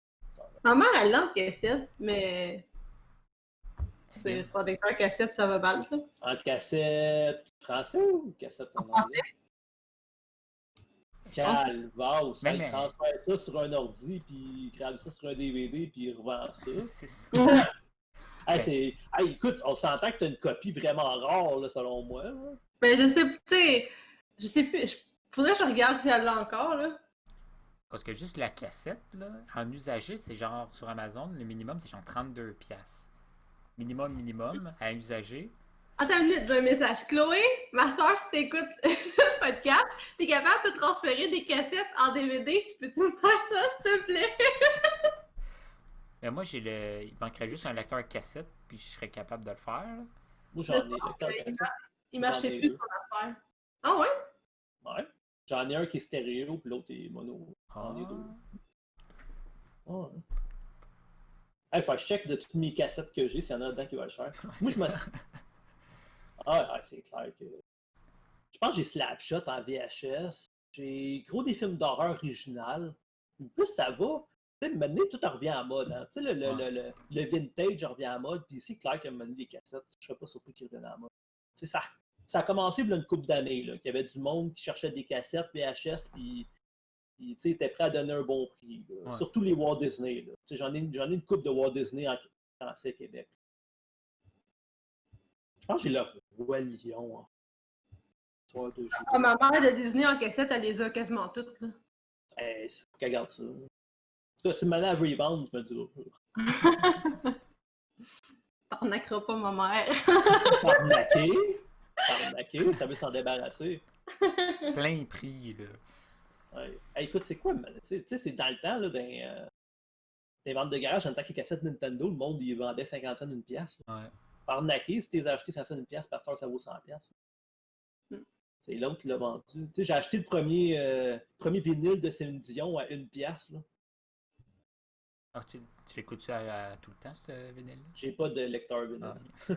Ma mère, elle l'a en cassette, mais. C'est sur des cartes cassette, ça va mal, là. En cassette français ou cassette en anglais? Calvaire, ça, il transfère ça sur un ordi, puis il crame ça sur un DVD, puis il revend ça. C'est ça. Hey, écoute, on s'entend que t'as une copie vraiment rare, là, selon moi. Là. Ben, je sais plus. Faudrait que je regarde si elle l'a encore, là. Parce que juste la cassette, là, en usagé, c'est genre sur Amazon, le minimum, c'est genre 32 piastres. Minimum, à usager. Attends une minute, j'ai un message. Chloé, ma soeur, si t'écoutes le podcast, t'es capable de transférer des cassettes en DVD? Tu peux-tu me faire ça, s'il te plaît? Mais moi, il manquerait juste un lecteur cassette, puis je serais capable de le faire. Là. Moi, j'en ai lecteur cassette. Il marchait J'en ai plus deux. son affaire. Ah ouais? Ouais. J'en ai un qui est stéréo, puis l'autre est mono. J'en ai deux. Ah, ouais. Hey, faut que je check de toutes mes cassettes que j'ai s'il y en a dedans qui va le faire. Moi, C'est je me. ça. Ah, ouais, c'est clair que. Je pense que j'ai Slapshot en VHS. J'ai gros des films d'horreur original. Plus ça va. Tu sais, maintenant, tout revient en mode. Hein. Tu sais, le vintage revient en mode. Puis c'est clair que maintenant, les cassettes, je serais pas surpris qu'ils reviennent en mode. Tu sais, ça a commencé il y a une couple d'années. Qu'il y avait du monde qui cherchait des cassettes VHS. Puis tu sais, était prêt à donner un bon prix. Ouais. Surtout les Walt Disney. Là. Tu sais, j'en ai une coupe de Walt Disney en français Québec. Je pense que j'ai le Roi Lion en soir de jeu. Ah, ma mère de Disney en cassette, elle les a quasiment toutes. Là. C'est faut qu'elle garde ça. Si maintenant elle veut y vendre, je me dis T'arnaqueras pas ma mère. Arnaquer, ça veut s'en débarrasser. Plein prix, là. Ouais. Hey, écoute, c'est quoi, man? Tu sais, c'est dans le temps, là, des ventes de garage, en tant que les cassettes Nintendo, le monde, il vendait 50 cents une pièce. Ouais. Arnaquer, si tu les as achetés 100 cents une pièce, par ça vaut 100 pièces. C'est l'autre qui l'a vendu. Tu sais, j'ai acheté le premier vinyle de Céline Dion à 1 pièce, là. Ah, tu l'écoutes-tu tout le temps, ce vinyle-là? J'ai pas de lecteur vinyle. Ah.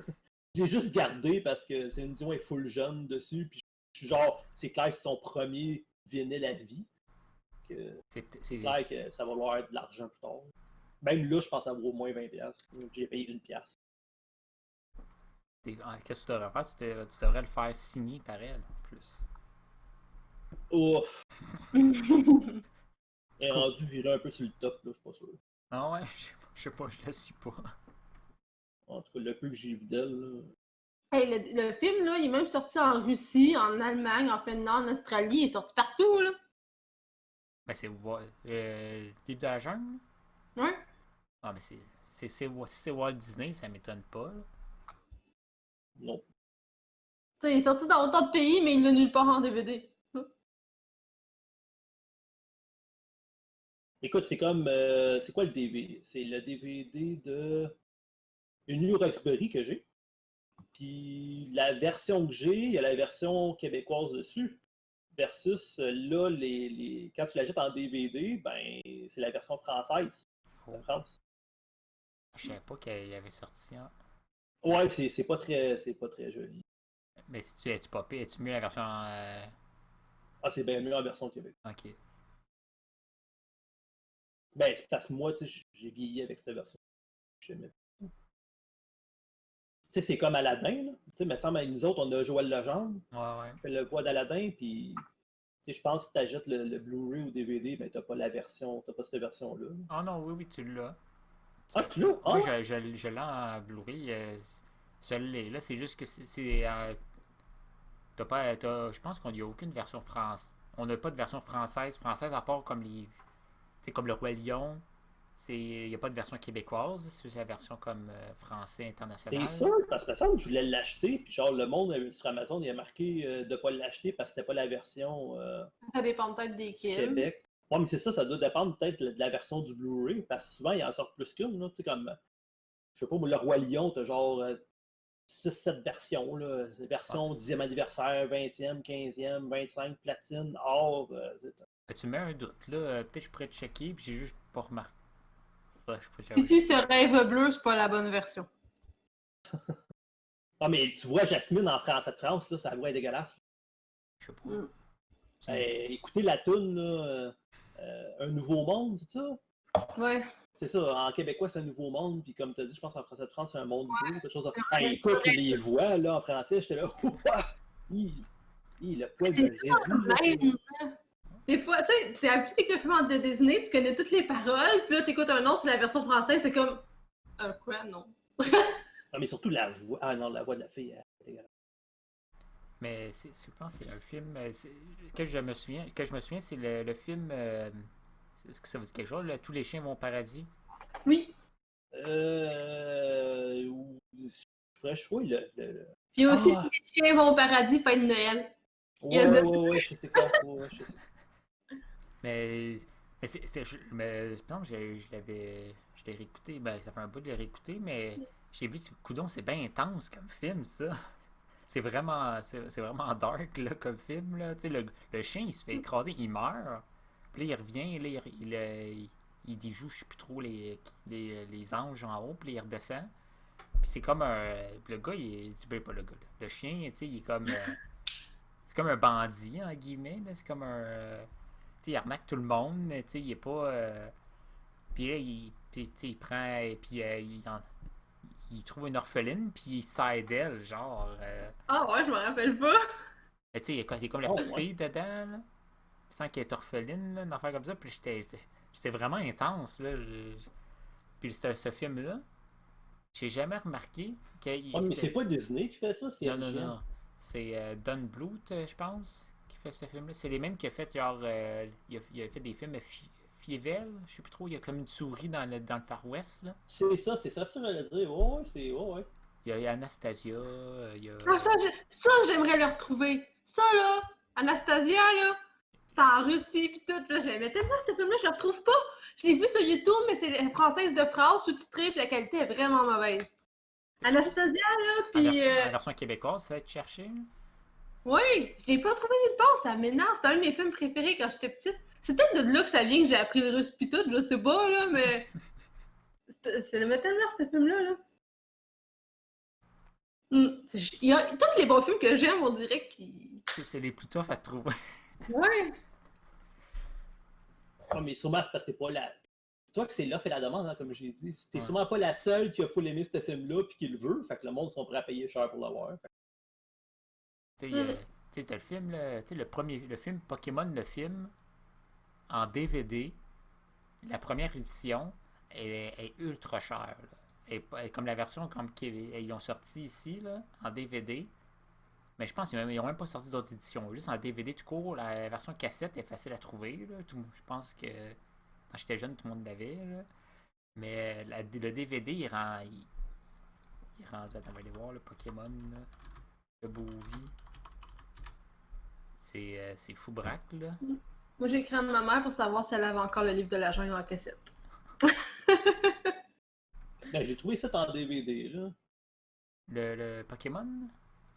Je l'ai juste gardé parce que Céline Dion est full jeune dessus, puis je suis genre, c'est clair que c'est son premier vinyle à vie. C'est clair que ça va valoir de l'argent plus tard. Même là, je pense que ça vaut au moins 20$. J'ai payé 1 pièce. Qu'est-ce que tu devrais faire? Tu devrais le faire signer par elle, en plus. Ouf! Elle est rendu viré un peu sur le top, là, je suis pas sûr. Ah ouais, je sais pas, je la suis pas. En tout cas, le peu que j'ai vu d'elle, là. Hey, le film, là, il est même sorti en Russie, en Allemagne, en Finlande, en Australie. Il est sorti partout, là. Ben, c'est Livre de la jungle? Ouais. Ah, mais c'est Walt Disney, ça m'étonne pas. Là. Non. T'sais, il est sorti dans autant de pays, mais il l'a nulle part en DVD. Écoute, c'est comme. C'est quoi le DVD? C'est le DVD de. Une New Roxbury que j'ai. Puis la version que j'ai, il y a la version québécoise dessus. Versus là, quand tu l'achètes en DVD, ben c'est la version française de France. Je savais pas qu'elle avait sorti. Hein. Ouais, c'est pas très joli. Mais si es-tu popé, es-tu mieux la version. Ah, c'est bien mieux en version Québec. Ok. Ben, c'est parce que moi, tu sais, j'ai vieilli avec cette version. J'aimais. Tu sais, c'est comme Aladdin, là. Tu sais, me semble, nous autres, on a Joël Legendre. Ouais. Fait le voix d'Aladdin, puis. Tu sais, je pense que si t'achètes le Blu-ray ou DVD, ben t'as pas cette version-là. Ah non, oui, tu l'as. Ah, tu l'as? Ah! Oui, je l'ai en Blu-ray. Là, c'est juste que c'est. Je pense qu'on n'y a aucune version française. On n'a pas de version française à part comme les. Tu sais, comme le Roi Lion. Il n'y a pas de version québécoise. C'est la version comme français international. C'est sûr, parce que me semble que je voulais l'acheter, puis genre le monde sur Amazon, il a marqué de ne pas l'acheter parce que c'était pas la version Ça dépend peut-être des du kills. Québec. Ouais, mais c'est ça doit dépendre peut-être de la version du Blu-ray, parce que souvent, il en sort plus qu'une, là. Tu sais, comme, je sais pas, moi, le Roi Lion, t'as genre 6-7 versions, là. Version 10e anniversaire, 20e, 15e, 25, platine, or. Tu mets un doute, là. Peut-être que je pourrais te checker, puis j'ai juste pas remarqué. Si tu ce rêve bleu, c'est pas la bonne version. Ah, mais tu vois Jasmine en français de France, là, ça doit être dégueulasse. Je sais pas. Écoutez la toune, là, Un Nouveau Monde, c'est ça? Ouais. C'est ça, en québécois, c'est Un Nouveau Monde, puis comme tu as dit, je pense en français de France, c'est Un Monde bleu, quelque chose. Écoute, les voix, là, en français, j'étais là, le poil de Rédi. Des fois, tu sais, t'es habitué avec le film de Disney, tu connais toutes les paroles, puis là, t'écoutes un autre, c'est la version française, c'est comme. Quoi, non? Non, mais surtout la voix. Ah non, la voix de la fille, elle est dégueulasse. Mais je pense que c'est un film. Que je me souviens, c'est le film Est-ce que ça veut dire quelque chose, là? Tous les chiens vont au paradis? Oui. Je ferais choix Puis aussi, Ah! tous les chiens vont au paradis, fête de Noël. Il y a Ouais, je sais quoi. Ouais, je sais. Mais non, je l'ai réécouté, ben ça fait un bout de le réécouter, mais j'ai vu, coudon, c'est bien intense comme film, ça. C'est vraiment dark, là, comme film, là. Tu sais, le chien, il se fait écraser, il meurt. Puis là, il revient, là, il déjoue, je sais plus trop, les anges en haut, puis là, il redescend. Puis c'est comme un... Le gars, ben, pas le gars, là. Le chien, tu sais, il est comme... c'est comme un bandit, en guillemets, là. C'est comme un... tu sais, il arnaque tout le monde, tu sais, il est pas... Puis là, puis, tu sais, il prend... Puis il trouve une orpheline, puis il sert d'elle, genre... Ah ouais, je me rappelle pas. tu sais, il est comme la Oh, petite ouais. fille dedans, là. Sans qu'elle est orpheline, là, une affaire comme ça. Puis c'était vraiment intense, là. Puis ce film-là, j'ai jamais remarqué que... Ouais, mais c'est pas Disney qui fait ça, c'est Non, non, MGM. non. C'est Don Bluth, je pense, qui fait ce film-là. C'est les mêmes qui a fait, genre... il a fait des films Fievel, je sais plus trop. Il y a comme une souris dans le Far West, là. C'est ça que j'allais dire. Ouais, c'est... Ouais. Il y a Anastasia, il y a... Ah, ça, j'aimerais le retrouver. Ça, là, Anastasia, là, c'est en Russie pis tout. Là, j'aimais tellement ce film-là, je le retrouve pas. Je l'ai vu sur YouTube, mais c'est la française de phrase sous-titrée, puis la qualité est vraiment mauvaise. Anastasia, là, pis... En version québécoise, ça va être cherché. Oui, je l'ai pas trouvé nulle part, ça m'énerve. C'est un de mes films préférés quand j'étais petite. C'est peut-être de là que ça vient que j'ai appris le russe pis tout, je sais pas, là, mais... Je l'aimais tellement, ce film-là, là. Tous les bons films que j'aime, on dirait qu'ils... C'est les plus tough à trouver. Ouais. Ah, mais sûrement, c'est parce que t'es pas la... C'est toi que c'est l'offre et la demande, hein, comme j'ai dit. T'es Ouais. sûrement pas la seule qui a full aimé ce film-là puis qui le veut. Fait que le monde sont prêts à payer cher pour l'avoir. Tu sais, t'as le film, là, tu sais, le film Pokémon, le film, en DVD, la première édition, est ultra chère, là. Et comme la version ils ont sorti ici, là, en DVD, mais je pense qu'ils n'ont même pas sorti d'autres éditions. Juste en DVD tout court, la version cassette est facile à trouver, là. Je pense que quand j'étais jeune, tout le monde l'avait, là. Mais le DVD, il rend... Attends, on va aller voir, le Pokémon, là, le Bovie. C'est fou braque, là. Moi, j'ai écrit à ma mère pour savoir si elle avait encore le livre de la jungle en cassette. Ben, j'ai trouvé ça en DVD, là. Le Pokémon?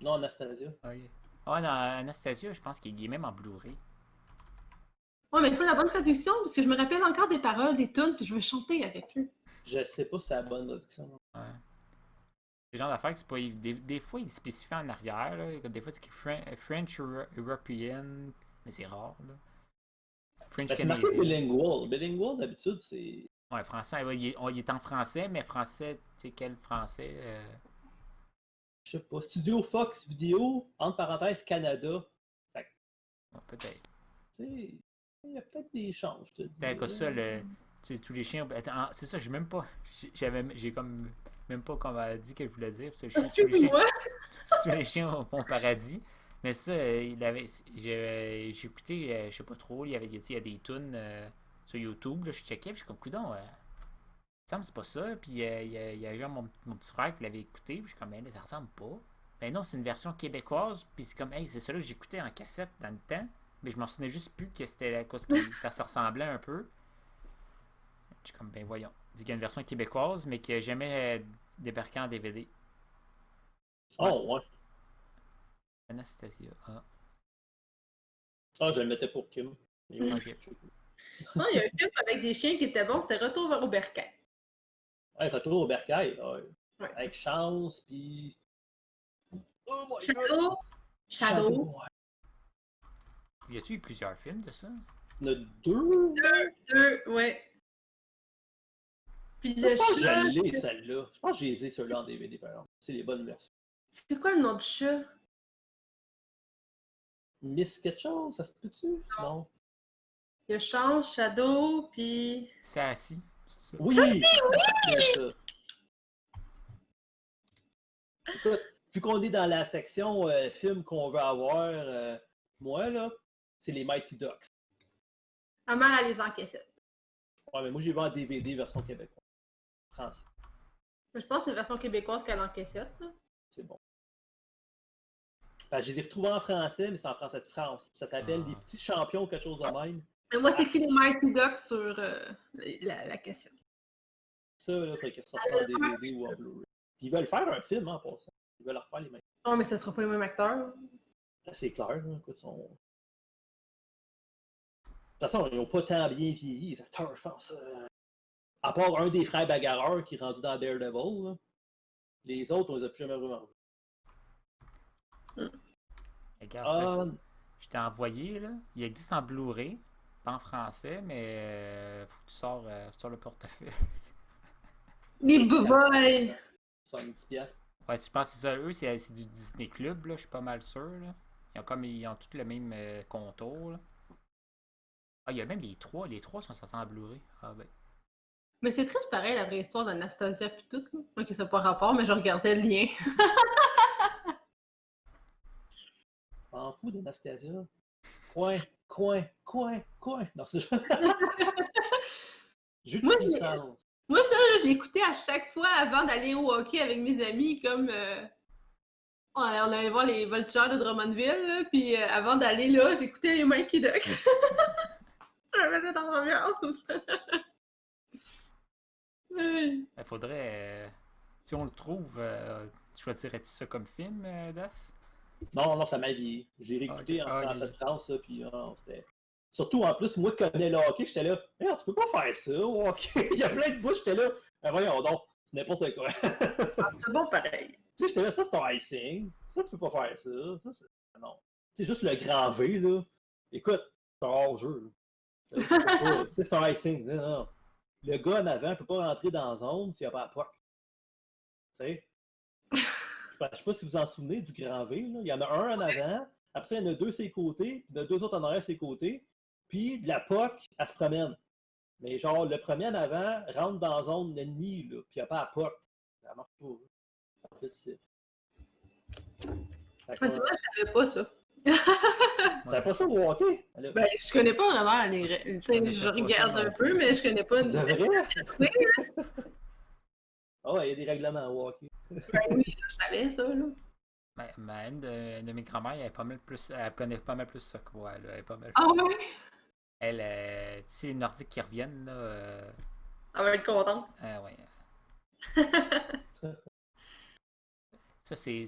Non, Anastasia. Ah, oui. Ah, non, Anastasia, je pense qu'il est même en Blu-ray. Ouais, mais il faut la bonne traduction, parce que je me rappelle encore des paroles, des tunes, puis je veux chanter avec eux. Je sais pas si c'est la bonne traduction. Ouais. C'est le genre d'affaire que c'est pas... Des fois, il spécifie en arrière, là. Comme des fois, c'est écrit French European, mais c'est rare, là. French Ben, c'est marqué Canadian. bilingual. Bilingual, d'habitude, c'est... Ouais, français, ouais, il est en français, mais français, tu sais, quel français? Je sais pas. Studio Fox Vidéo, entre parenthèses, Canada. Fait que, Ouais, peut-être. tu sais, il y a peut-être des chances, je te dis. C'est que ça, tu sais, tous les chiens. Attends, c'est ça, j'ai même pas. J'ai comme. Même pas comme dit que je voulais dire. Tous les chiens, Excuse-moi. tous les chiens vont au paradis. Mais ça, j'ai écouté, je sais pas trop, il y a des tunes sur YouTube, là, je checkais, puis je suis comme, coudonc, ça me semble c'est pas ça. Puis il y a genre mon petit frère qui l'avait écouté, puis je suis comme, là, ça ressemble pas. Ben non, c'est une version québécoise, puis c'est comme, hey, c'est ça là que j'écoutais en cassette dans le temps, mais je m'en souvenais juste plus que c'était ça se ressemblait un peu. Je suis comme, ben voyons. Il dit qu'il y a une version québécoise, mais qui n'a jamais débarqué en DVD. Oh, ouais. Anastasia. Ah. Ah, je le mettais pour Kim. Mais Ok. Non, il y a un film avec des chiens qui était bon, c'était Retour vers Oberkampf. Ouais, retour au bercail. Ouais. Ouais, Avec Chance, puis... Oh my god! Shadow. Shadow. Ouais. Y a-tu eu plusieurs films de ça? Il y en a deux? Ouais. Puis Ça, le je pense que chat. je l'ai, celle-là. Je pense que j'ai les ai, ceux-là, en DVD, par exemple. C'est les bonnes versions. C'est quoi le nom du chat? Miss quelque chose, ça se peut-tu? Non. Il y a Chance, Shadow, puis... Sassy. C'est ça? Oui! C'est ça. Écoute, vu qu'on est dans la section film qu'on veut avoir, moi, là, c'est les Mighty Ducks. Ma mère, elle les encaissait. Ouais, mais moi, j'ai vu en DVD version québécoise. Français, Je pense que c'est la version québécoise qu'elle encaissette. Là. c'est bon. Je les ai retrouvés en français, mais c'est en français de France. Ça s'appelle Les Petits Champions ou quelque chose de même. Mais moi, c'est écrit les Mighty Ducks sur la cassette. Ça, là, il faudrait qu'ils ressortent ça en DVD ou en Blu-ray. Puis ils veulent faire un film, hein, pour ça. Ils veulent refaire les mêmes. Oh, mais ça sera pas le même acteur. C'est clair, là. Écoute, De toute façon, ils n'ont pas tant bien vieilli, les acteurs, je pense. À part un des frères bagarreurs qui est rendu dans Daredevil, là. Les autres, on les a plus jamais vraiment vus. Regarde, ça, je t'ai envoyé, là. Il existe en Blu-ray, pas en français, mais faut que tu sors le portefeuille. Les boys! 70$. Ouais, je pense que c'est ça. Eux, c'est du Disney Club, là, je suis pas mal sûr. Là. Ils ont tous le même contour. Là. Ah, il y a même les trois. Les trois sont censés en Blu-ray. Ah ben. Mais c'est triste pareil, la vraie histoire d'Anastasia pis tout. Là. Ok, ça n'a pas rapport, mais je regardais le lien. M'en fous d'Anastasia. Coin. Non, c'est juste. Jus de puissance. Moi, ça, là, je l'écoutais à chaque fois avant d'aller au hockey avec mes amis, comme... on allait voir les voltigeurs de Drummondville, là, puis avant d'aller là, j'écoutais les Mikey Ducks. Je me mettais dans l'ambiance. Il faudrait... si on le trouve, choisirais-tu ça comme film, Das? Non, ça m'a vieilli. Je l'ai réécouté en français de France, ça, puis c'était... Surtout, en plus, moi qui connais le hockey, j'étais là, tu peux pas faire ça, ok. Il y a plein de bouches, j'étais là, voyons donc, c'est n'importe quoi. C'est bon pareil. Tu sais, j'étais là, ça c'est un icing, ça tu peux pas faire ça, non. C'est juste le grand V, là. Écoute, c'est un hors-jeu. C'est un icing, non. Le gars en avant peut pas rentrer dans la zone s'il n'y a pas la POC. Tu sais? Je sais pas si vous en souvenez du grand V, là. Il y en a un en avant, après ça, il y en a deux sur les côtés, puis il y en a deux autres en arrière sur les côtés. Puis la POC, elle se promène. Mais genre, le premier en avant rentre dans la zone ennemie, là, puis il n'y a pas la POC. Ça marche pas. Tu vois, je savais pas ça. Tu savais pas ça au hockey? Ben, je connais pas vraiment les règles. Je regarde un peu, mais je connais pas... De vrai? Ah, il y a des règlements au hockey. Ben oui, je savais ça, là. Mais une de mes grand-mères, elle connaît pas mal plus ça que moi. Là. Elle est pas mal. Ah ouais? Elle, si les Nordiques qui reviennent, là. Elle va être contente. Ouais. Ça, c'est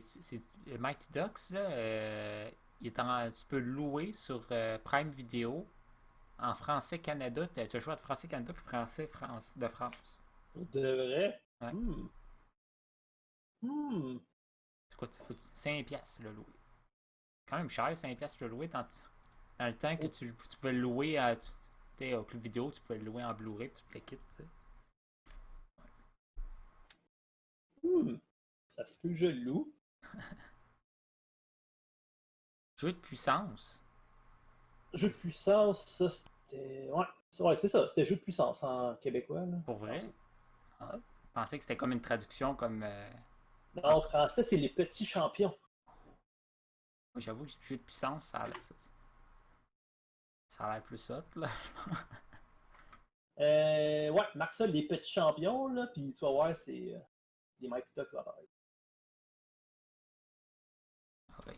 Mighty Ducks, là. Tu peux le louer sur Prime Video en français Canada. Tu as le choix de français Canada puis français de France. De vrai? Ouais. C'est quoi, 5$ le louer. Quand même cher, 5$ le louer. Dans le temps que tu pouvais le louer au club vidéo, tu pouvais le louer en Blu-ray et tu te le quittes. Ça se peut que je le loue. Jeu de puissance. Jeu de puissance, ça c'était. Ouais, c'est ça, c'était jeu de puissance en québécois. Là. Pour vrai? Je pensais que c'était comme une traduction comme. Non, en français, c'est les petits champions. J'avoue que jeu de puissance, ça a l'air plus hot, là. Ouais, marque ça les petits champions, là, puis tu vas voir, c'est les Mighty Ducks, ça va apparaître. Ouais.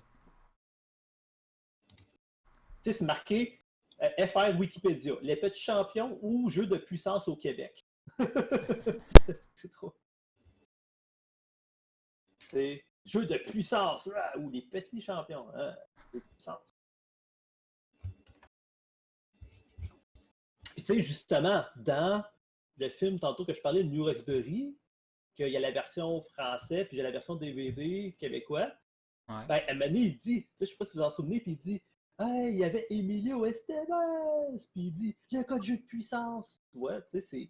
Tu sais, c'est marqué FR Wikipédia, les petits champions ou jeux de puissance au Québec. C'est trop. C'est jeu de puissance ou les petits champions. Jeu de puissance. Puis tu sais, justement, dans le film tantôt que je parlais de New Roxbury, qu'il y a la version française, puis il y a la version DVD québécois, Ouais. ben, à un moment donné, il dit, tu sais, je sais pas si vous en souvenez, puis il dit, hey, il y avait Emilio Estevez, puis il dit, le gars de jeu de puissance. Tu vois, tu sais, c'est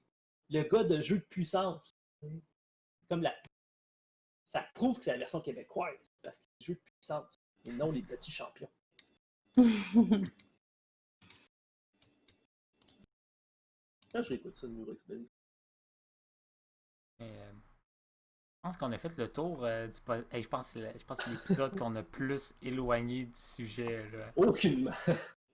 le gars de jeu de puissance. Comme ça prouve que c'est la version québécoise, parce que c'est le jeu de puissance, et non les petits champions. Quand je l'écoute ça, de New Roxbury. Je pense qu'on a fait le tour je pense que c'est l'épisode qu'on a plus éloigné du sujet. Là. Aucunement.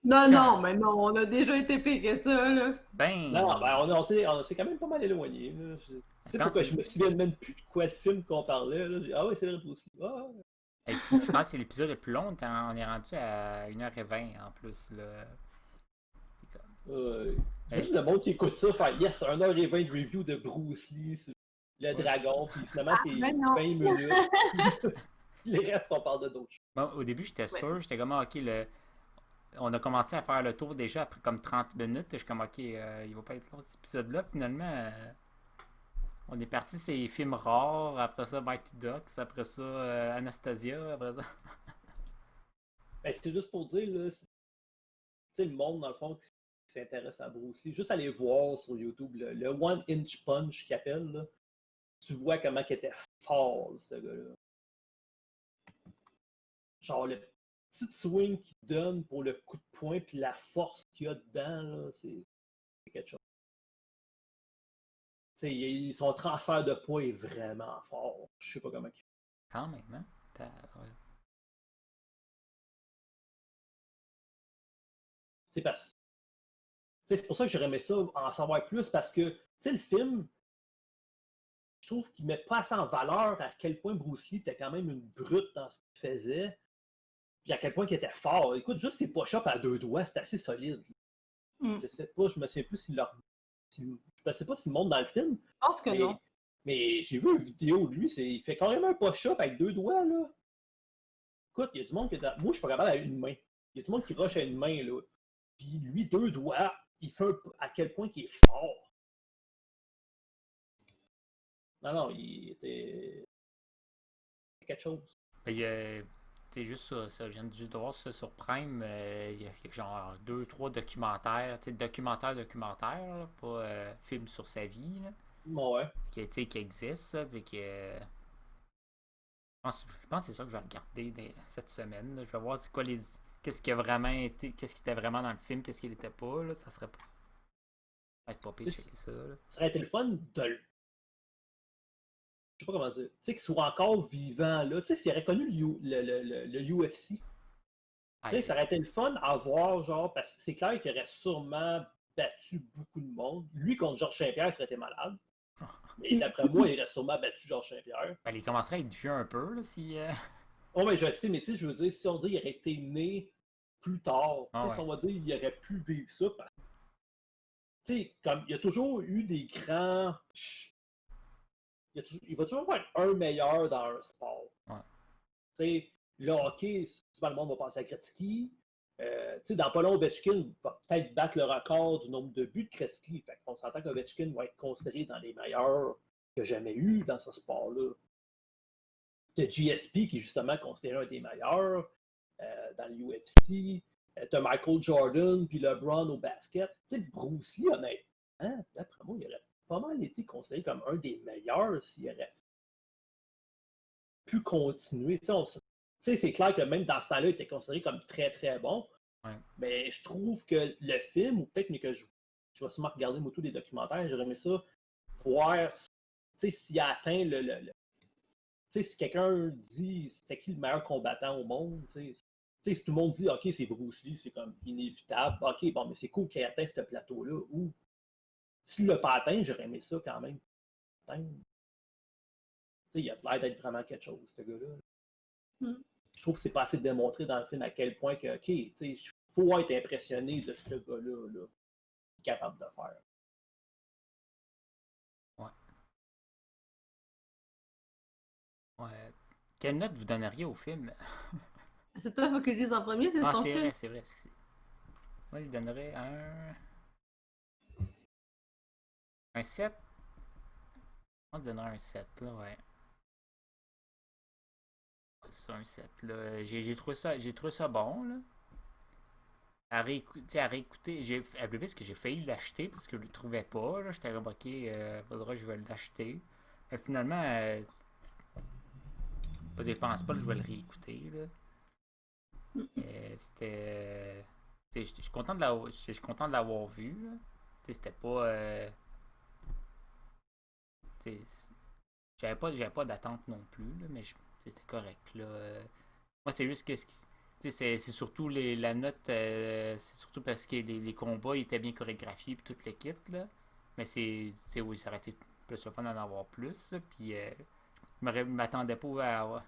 Non, Tiens. non, mais non, on a déjà été pire que ça, là. Ben, Non, ben on s'est quand même pas mal éloigné. Tu sais pourquoi je me souviens même plus de quoi de film qu'on parlait. Là. Ah oui, c'est vrai, Bruce Lee. Ah, hey, je pense que c'est l'épisode le plus long. On est rendu à 1h20 en plus. Là. C'est comme... Imagine le monde qui écoute ça, faire yes, 1h20 de review de Bruce Lee, le dragon, puis finalement c'est ben non. 20 minutes. Les restes, on parle de d'autres choses. Bon, au début, j'étais sûr. J'étais comme, ok, on a commencé à faire le tour déjà après comme 30 minutes. Je suis comme, ok, il va pas être long cet épisode-là. Finalement, on est parti, c'est films rares. Après ça, Mighty Ducks. Après ça, Anastasia. Après ça. Ben, c'était juste pour dire, là, tu sais, le monde, dans le fond, qui s'intéresse à Bruce Lee, juste aller voir sur YouTube le One Inch Punch qu'il appelle, là. Tu vois comment il était fort, ce gars-là. Genre, le petit swing qu'il donne pour le coup de poing, puis la force qu'il y a dedans, là, c'est quelque chose. Tu sais, son transfert de poids est vraiment fort. Je sais pas comment il fait. Quand même, hein? Ouais. C'est pour ça que j'aurais aimé ça en savoir plus, parce que le film, je trouve qu'il met pas assez en valeur à quel point Bruce Lee était quand même une brute dans ce qu'il faisait, puis à quel point il était fort. Écoute, juste ses push-ups à 2 doigts, c'est assez solide. Je sais pas, je me souviens plus je ne sais pas s'il monte dans le film. Je pense que non. Mais j'ai vu une vidéo de lui, il fait carrément un push-up avec 2 doigts, là. Écoute, il y a du monde qui est moi, je suis pas capable à une main. Il y a du monde qui rush à une main, là. Puis lui, 2 doigts, il fait à quel point il est fort. Non, il était quelque chose. C'est juste ça. Je viens juste de voir ça sur Prime. Il y a genre 2-3 documentaires. Documentaire, là, pas film sur sa vie. Là, Ouais. qui existe. Ça, que, je pense que c'est ça que je vais regarder cette semaine. Là. Je vais voir c'est quoi qu'est-ce qui a vraiment été. Qu'est-ce qui était vraiment dans le film, qu'est-ce qui n'était pas. Là. Ça serait être pas pire checker ça. Là. Ça aurait été le fun de le. Je sais pas comment dire. Tu sais, qu'il soit encore vivant, là. Tu sais, s'il aurait connu le UFC. Ça aurait été le fun à voir, genre, parce que c'est clair qu'il aurait sûrement battu beaucoup de monde. Lui contre Georges Saint-Pierre, ça aurait été malade. Mais d'après moi, il aurait sûrement battu Georges Saint-Pierre. Il commencerait à être vieux un peu, là, si... Oh, mais je sais, mais tu sais, je veux dire, si on dit qu'il aurait été né plus tard, si on va dire qu'il aurait pu vivre ça, tu sais, comme il y a toujours eu des grands... Il va toujours avoir un meilleur dans un sport. Ouais. Tu sais, le hockey, souvent le monde va penser à Gretzky. Tu sais, dans pas long, Ovechkin va peut-être battre le record du nombre de buts de Gretzky. Fait qu'on s'entend qu'Ovechkin va être considéré dans les meilleurs qu'il a jamais eu dans ce sport-là. Tu as GSP qui est justement considéré un des meilleurs dans l'UFC. Tu as Michael Jordan puis LeBron au basket. Tu sais, Bruce Lee, honnêtement, d'après moi, il aurait pas mal été considéré comme un des meilleurs s'il aurait pu continuer. Tu sais, c'est clair que même dans ce temps-là, il était considéré comme très, très bon. Ouais. Mais je trouve que le film, ou peut-être que je vais sûrement regarder tous les documentaires, j'aurais aimé ça, voir s'il a atteint le si quelqu'un dit c'est qui le meilleur combattant au monde, si tout le monde dit ok, c'est Bruce Lee, c'est comme inévitable, ok, bon, mais c'est cool qu'il ait atteint ce plateau-là. Ou s'il ne l'a pas atteint, j'aurais aimé ça quand même. Il a l'air d'être vraiment quelque chose, ce gars-là. Je trouve que c'est pas assez démontré dans le film à quel point que, ok, il faut être impressionné de ce gars-là, là, qu'il est capable de faire. Ouais. Quelle note vous donneriez au film? C'est toi, il faut que je dise en premier, c'est ton film. C'est vrai, excusez. Moi, je donnerais un 7. Moi, je donnerais un 7, là, ouais. C'est un 7, là. J'ai trouvé ça bon, là. À réécouter, parce que j'ai failli l'acheter parce que je le trouvais pas, là. J'étais comme, ok, faudra que je vais l'acheter. Mais finalement, je pense pas que je vais le réécouter, là. C'était... Je suis content de l'avoir vu, là. C'était pas... j'avais pas d'attente non plus, là, mais c'était correct, là. Moi, c'est juste que Tu sais, c'est surtout la note, c'est surtout parce que les combats étaient bien chorégraphiés puis tout le kit, là. Mais oui, ça aurait été plus le fun d'en avoir plus, là. Puis je m'attendais pas à. Tu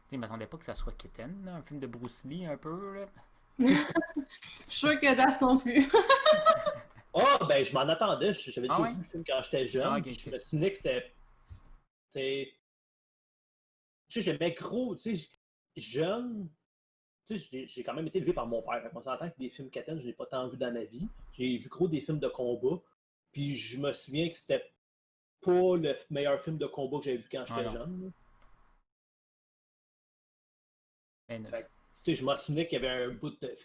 sais, je m'attendais pas que ça soit Kitten, là, un film de Bruce Lee un peu, là. Je suis sûre que Das non plus. Ah, ben, je m'en attendais. J'avais Ah déjà ouais? vu le film quand j'étais jeune. Ah, ok, Puis je ok. me souvenais que c'était. Tu sais, j'aimais gros. Tu sais, jeune. Tu sais, j'ai quand même été élevé par mon père. On s'entend que des films Katen, je n'ai pas tant vu dans ma vie. J'ai vu gros des films de combat. Puis je me souviens que c'était pas le meilleur film de combat que j'avais vu quand Ah j'étais non. jeune. Là. Mais non, Fait que, tu sais, je me souvenais qu'il y avait un bout de. Tu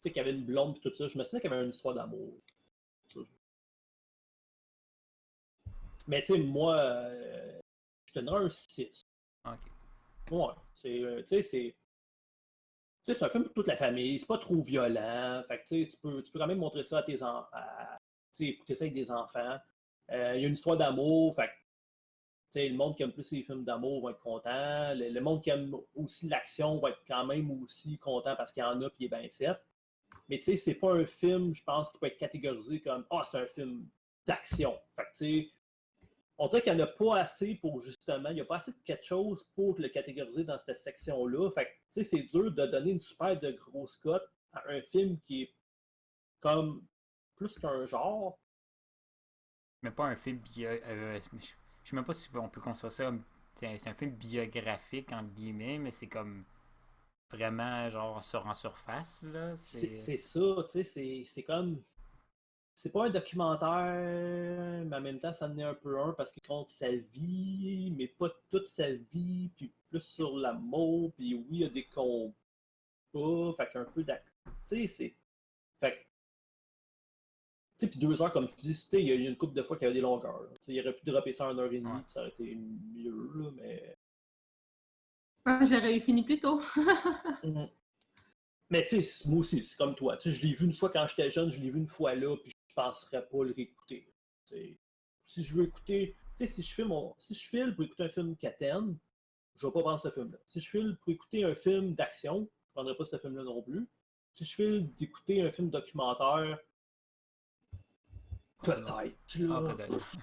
sais, qu'il y avait une blonde et tout ça. Je me souvenais qu'il y avait une histoire d'amour. Mais tu sais, moi, je te donnerais un 6. ok. Ouais. Tu sais, c'est un film pour toute la famille, c'est pas trop violent. Fait que tu peux quand même montrer ça à tes enfants. Écouter ça avec des enfants. Il y a une histoire d'amour. Fait que le monde qui aime plus les films d'amour va être content. Le monde qui aime aussi l'action va être quand même aussi content parce qu'il y en a et il est bien fait. Mais tu sais, c'est pas un film, je pense, qui peut être catégorisé comme c'est un film d'action. Fait que tu sais, on dirait qu'il n'y en a pas assez pour justement, il n'y a pas assez de quelque chose pour le catégoriser dans cette section-là. Fait que, tu sais, c'est dur de donner une super de grosse cote à un film qui est comme plus qu'un genre. Mais pas un film je sais même pas si on peut considérer ça comme. C'est un film biographique, entre guillemets, mais c'est comme vraiment genre en surface, là. C'est ça, tu sais, c'est comme. C'est pas un documentaire, mais en même temps, ça en est un peu un parce qu'il compte sa vie, mais pas toute sa vie, puis plus sur l'amour, puis oui, il y a des combats, fait qu'un peu d'action. Tu sais, c'est. Fait que, tu sais, puis 2 heures, comme tu dis, tu sais, il y a une couple de fois qu'il y avait des longueurs. Il aurait pu dropper ça en 1h30, Ouais. puis ça aurait été mieux, là, mais. J'aurais eu fini plus tôt. Mhm. Mais tu sais, moi aussi, c'est comme toi. Tu sais, je l'ai vu une fois quand j'étais jeune, je l'ai vu une fois là, puis je penserais pas le réécouter. T'sais, si je veux écouter, tu sais, si je file pour écouter un film Katen, je vais pas prendre ce film-là. Si je file pour écouter un film d'action, je prendrai pas ce film-là non plus. Si je file d'écouter un film documentaire, peut-être, Ah, là. peut-être. Tu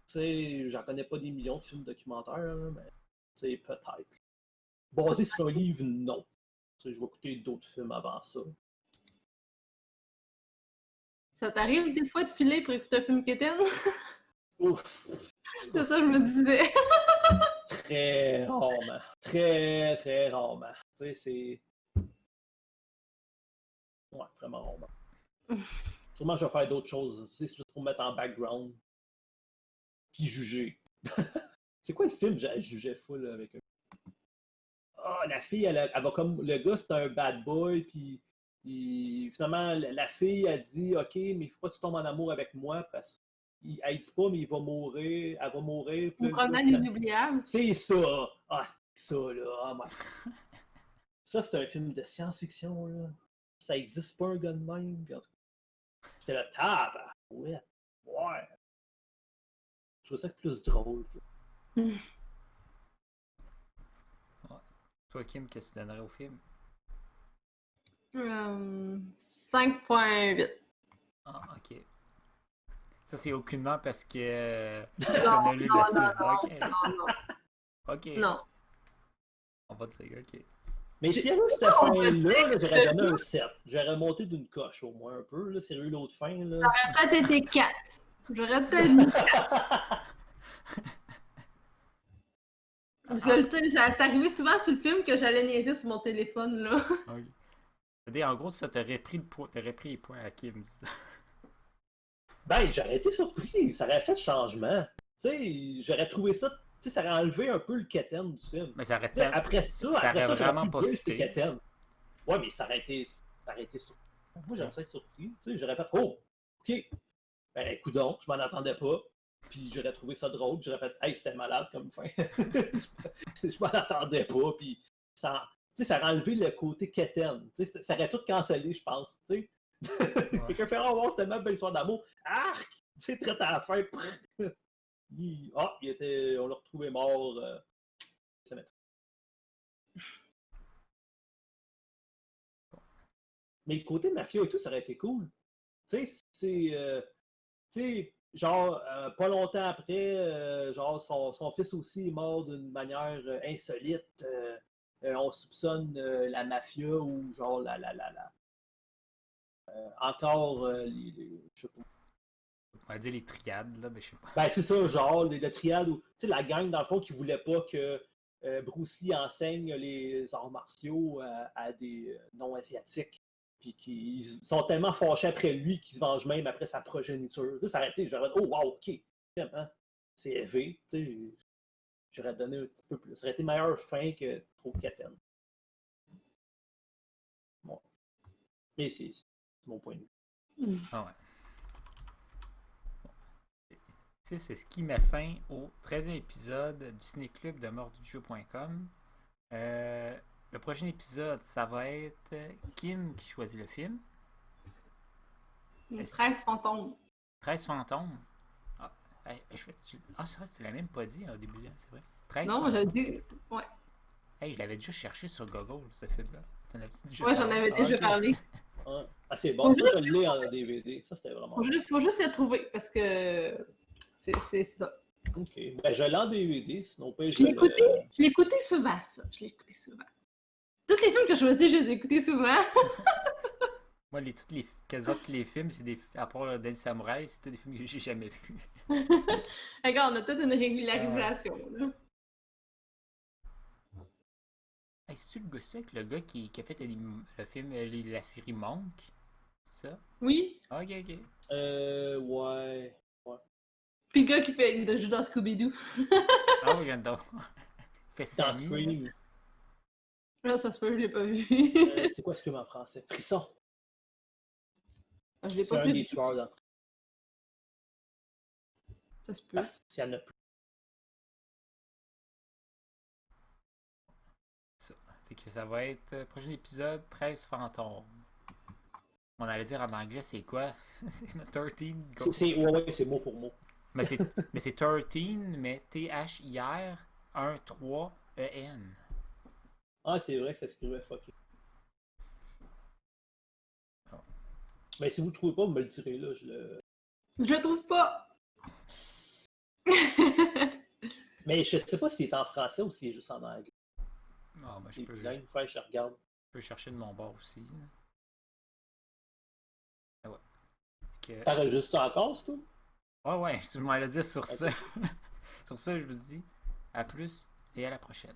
sais, j'en connais pas des millions de films documentaires, là, mais tu sais, peut-être. Basé sur un livre, non. Tu sais, je vais écouter d'autres films avant ça. Ça t'arrive des fois de filer pour écouter un film Keten? Ouf! C'est ça, je me disais. Très rarement. Très, très rarement. Tu sais, c'est. Ouais, vraiment rarement. Sûrement, je vais faire d'autres choses. Tu sais, c'est juste pour mettre en background. Puis juger. C'est quoi le film? Je jugeais full avec eux. Ah, la fille, elle va comme. Le gars, c'est un bad boy. Puis finalement, la fille, a dit ok, mais il faut pas que tu tombes en amour avec moi parce elle dit pas, mais il va mourir. Elle va mourir. Puis Une là, le gars, promenade finalement, inoubliable. c'est ça! Ah, c'est ça, là! Oh my. Ça, c'est un film de science-fiction, là. Ça existe pas un gars de même. Puis en tout cas, j'étais là, ouais. Ouais. Je trouvais ça plus drôle. Toi, Kim, qu'est-ce que tu donnerais au film? 5.8. Ah, ok. Ça, c'est aucunement parce que tu Non, as lu non, le titre. non, Ok. non. Ok. Non. On va dire, ok. Mais s'il y avait eu cette fin-là, j'aurais donné un 7. J'aurais monté d'une coche au moins un peu. Là, s'il y avait eu l'autre fin, là. J'aurais peut-être été 4. J'aurais peut-être mis 4. Parce que c'est arrivé souvent sur le film que j'allais niaiser sur mon téléphone, là. Ok. C'est-à-dire, en gros, ça t'aurait pris les points à Kim. Ben, j'aurais été surpris. Ça aurait fait changement. Tu sais, j'aurais trouvé ça. Tu sais, ça aurait enlevé un peu le Katen du film. Mais ça aurait T'sais, après ça, aurait j'aurais vraiment pu pas dire que c'était fité. Katen. Ouais, mais ça aurait été surpris. Moi, j'aime ça être surpris. Tu sais, j'aurais fait oh, ok. Ben, coudonc, je m'en attendais pas. Puis j'aurais trouvé ça drôle. J'aurais fait hey, c'était malade comme fin. Je m'en attendais pas. Puis ça, tu sais, ça aurait enlevé le côté Katen. Tu sais, ça aurait tout cancellé, je pense. Tu sais. Quelqu'un fait oh, wow, c'était tellement une belle histoire d'amour. Arc! Tu sais, traite à la fin. On l'a retrouvé mort. Ça Mais le côté mafia et tout, ça aurait été cool. Tu sais, tu sais, genre, pas longtemps après, genre, son fils aussi est mort d'une manière insolite. On soupçonne la mafia ou genre encore je sais pas. On va dire les triades, là, ben je sais pas. Ben, c'est ça, genre, la triade, ou, tu sais, la gang, dans le fond, qui voulait pas que Bruce Lee enseigne les arts martiaux à des non-asiatiques. Puis qui sont tellement fâchés après lui qu'ils se vengent même après sa progéniture. Tu sais, ça aurait été, j'aurais dit, oh wow, ok, vraiment, c'est élevé. Tu sais, j'aurais donné un petit peu plus. Ça aurait été meilleure fin que trop Katen. Bon. Mais c'est mon point de vue. Ah ouais. Tu sais, c'est ce qui met fin au 13e épisode du ciné-club de mordujeu.com. Le prochain épisode, ça va être Kim qui choisit le film. 13 fantômes. 13 fantômes. Ah, c'est vrai, tu l'as même pas dit au début, hein, c'est vrai. 13 Non, fantômes. j'avais dit. Ouais. Hey, je l'avais déjà cherché sur Google, ce film-là. T'en avais déjà Ouais, j'en parlé? avais déjà Ok. parlé. Ouais. Ah, c'est bon, ça, je l'ai en DVD. Ça, c'était vraiment Faut juste le trouver parce que c'est ça. OK. Ben, je l'ai en DVD, sinon pas Je l'ai écouté souvent, ça. Je l'ai écouté souvent. Tous les films que je choisis, je les ai écoutés souvent. Moi, quasiment tous les films, c'est des. À part Dead Samurai, c'est tous des films que j'ai jamais vus. Regarde, on a toute une régularisation. Là. Hey, c'est-tu le gars qui a fait le film, la série Monk? C'est ça? Oui. Ok, ok. Ouais. Puis le gars qui fait de jouer dans Scooby-Doo. Ah oui, j'adore. Il fait Dans Sammy. Scream. Là, ça se peut, je l'ai pas vu. C'est quoi Scream en français? Frisson. Je l'ai C'est pas un vu. des tueurs dans Ça se peut. Parce qu'il y en a plus. C'est que ça va être prochain épisode 13 fantômes. On allait dire en anglais, c'est quoi? C'est 13 Ghosts. Ouais, c'est mot pour mot. Mais c'est 13, mais T-H-I-R 1-3-E-N. Ah, c'est vrai que ça s'écrivait fucké. Mais si vous ne le trouvez pas, vous me le direz là. Je le trouve pas. Mais je sais pas s'il est en français ou s'il est juste en anglais. Ah, ben, je peux Je regarde. chercher de mon bord aussi. Ah ouais. Que... T'enregistres ça encore, c'est tout? Ouais, je m'en allais dire sur ça. Sur ça, je vous dis à plus et à la prochaine.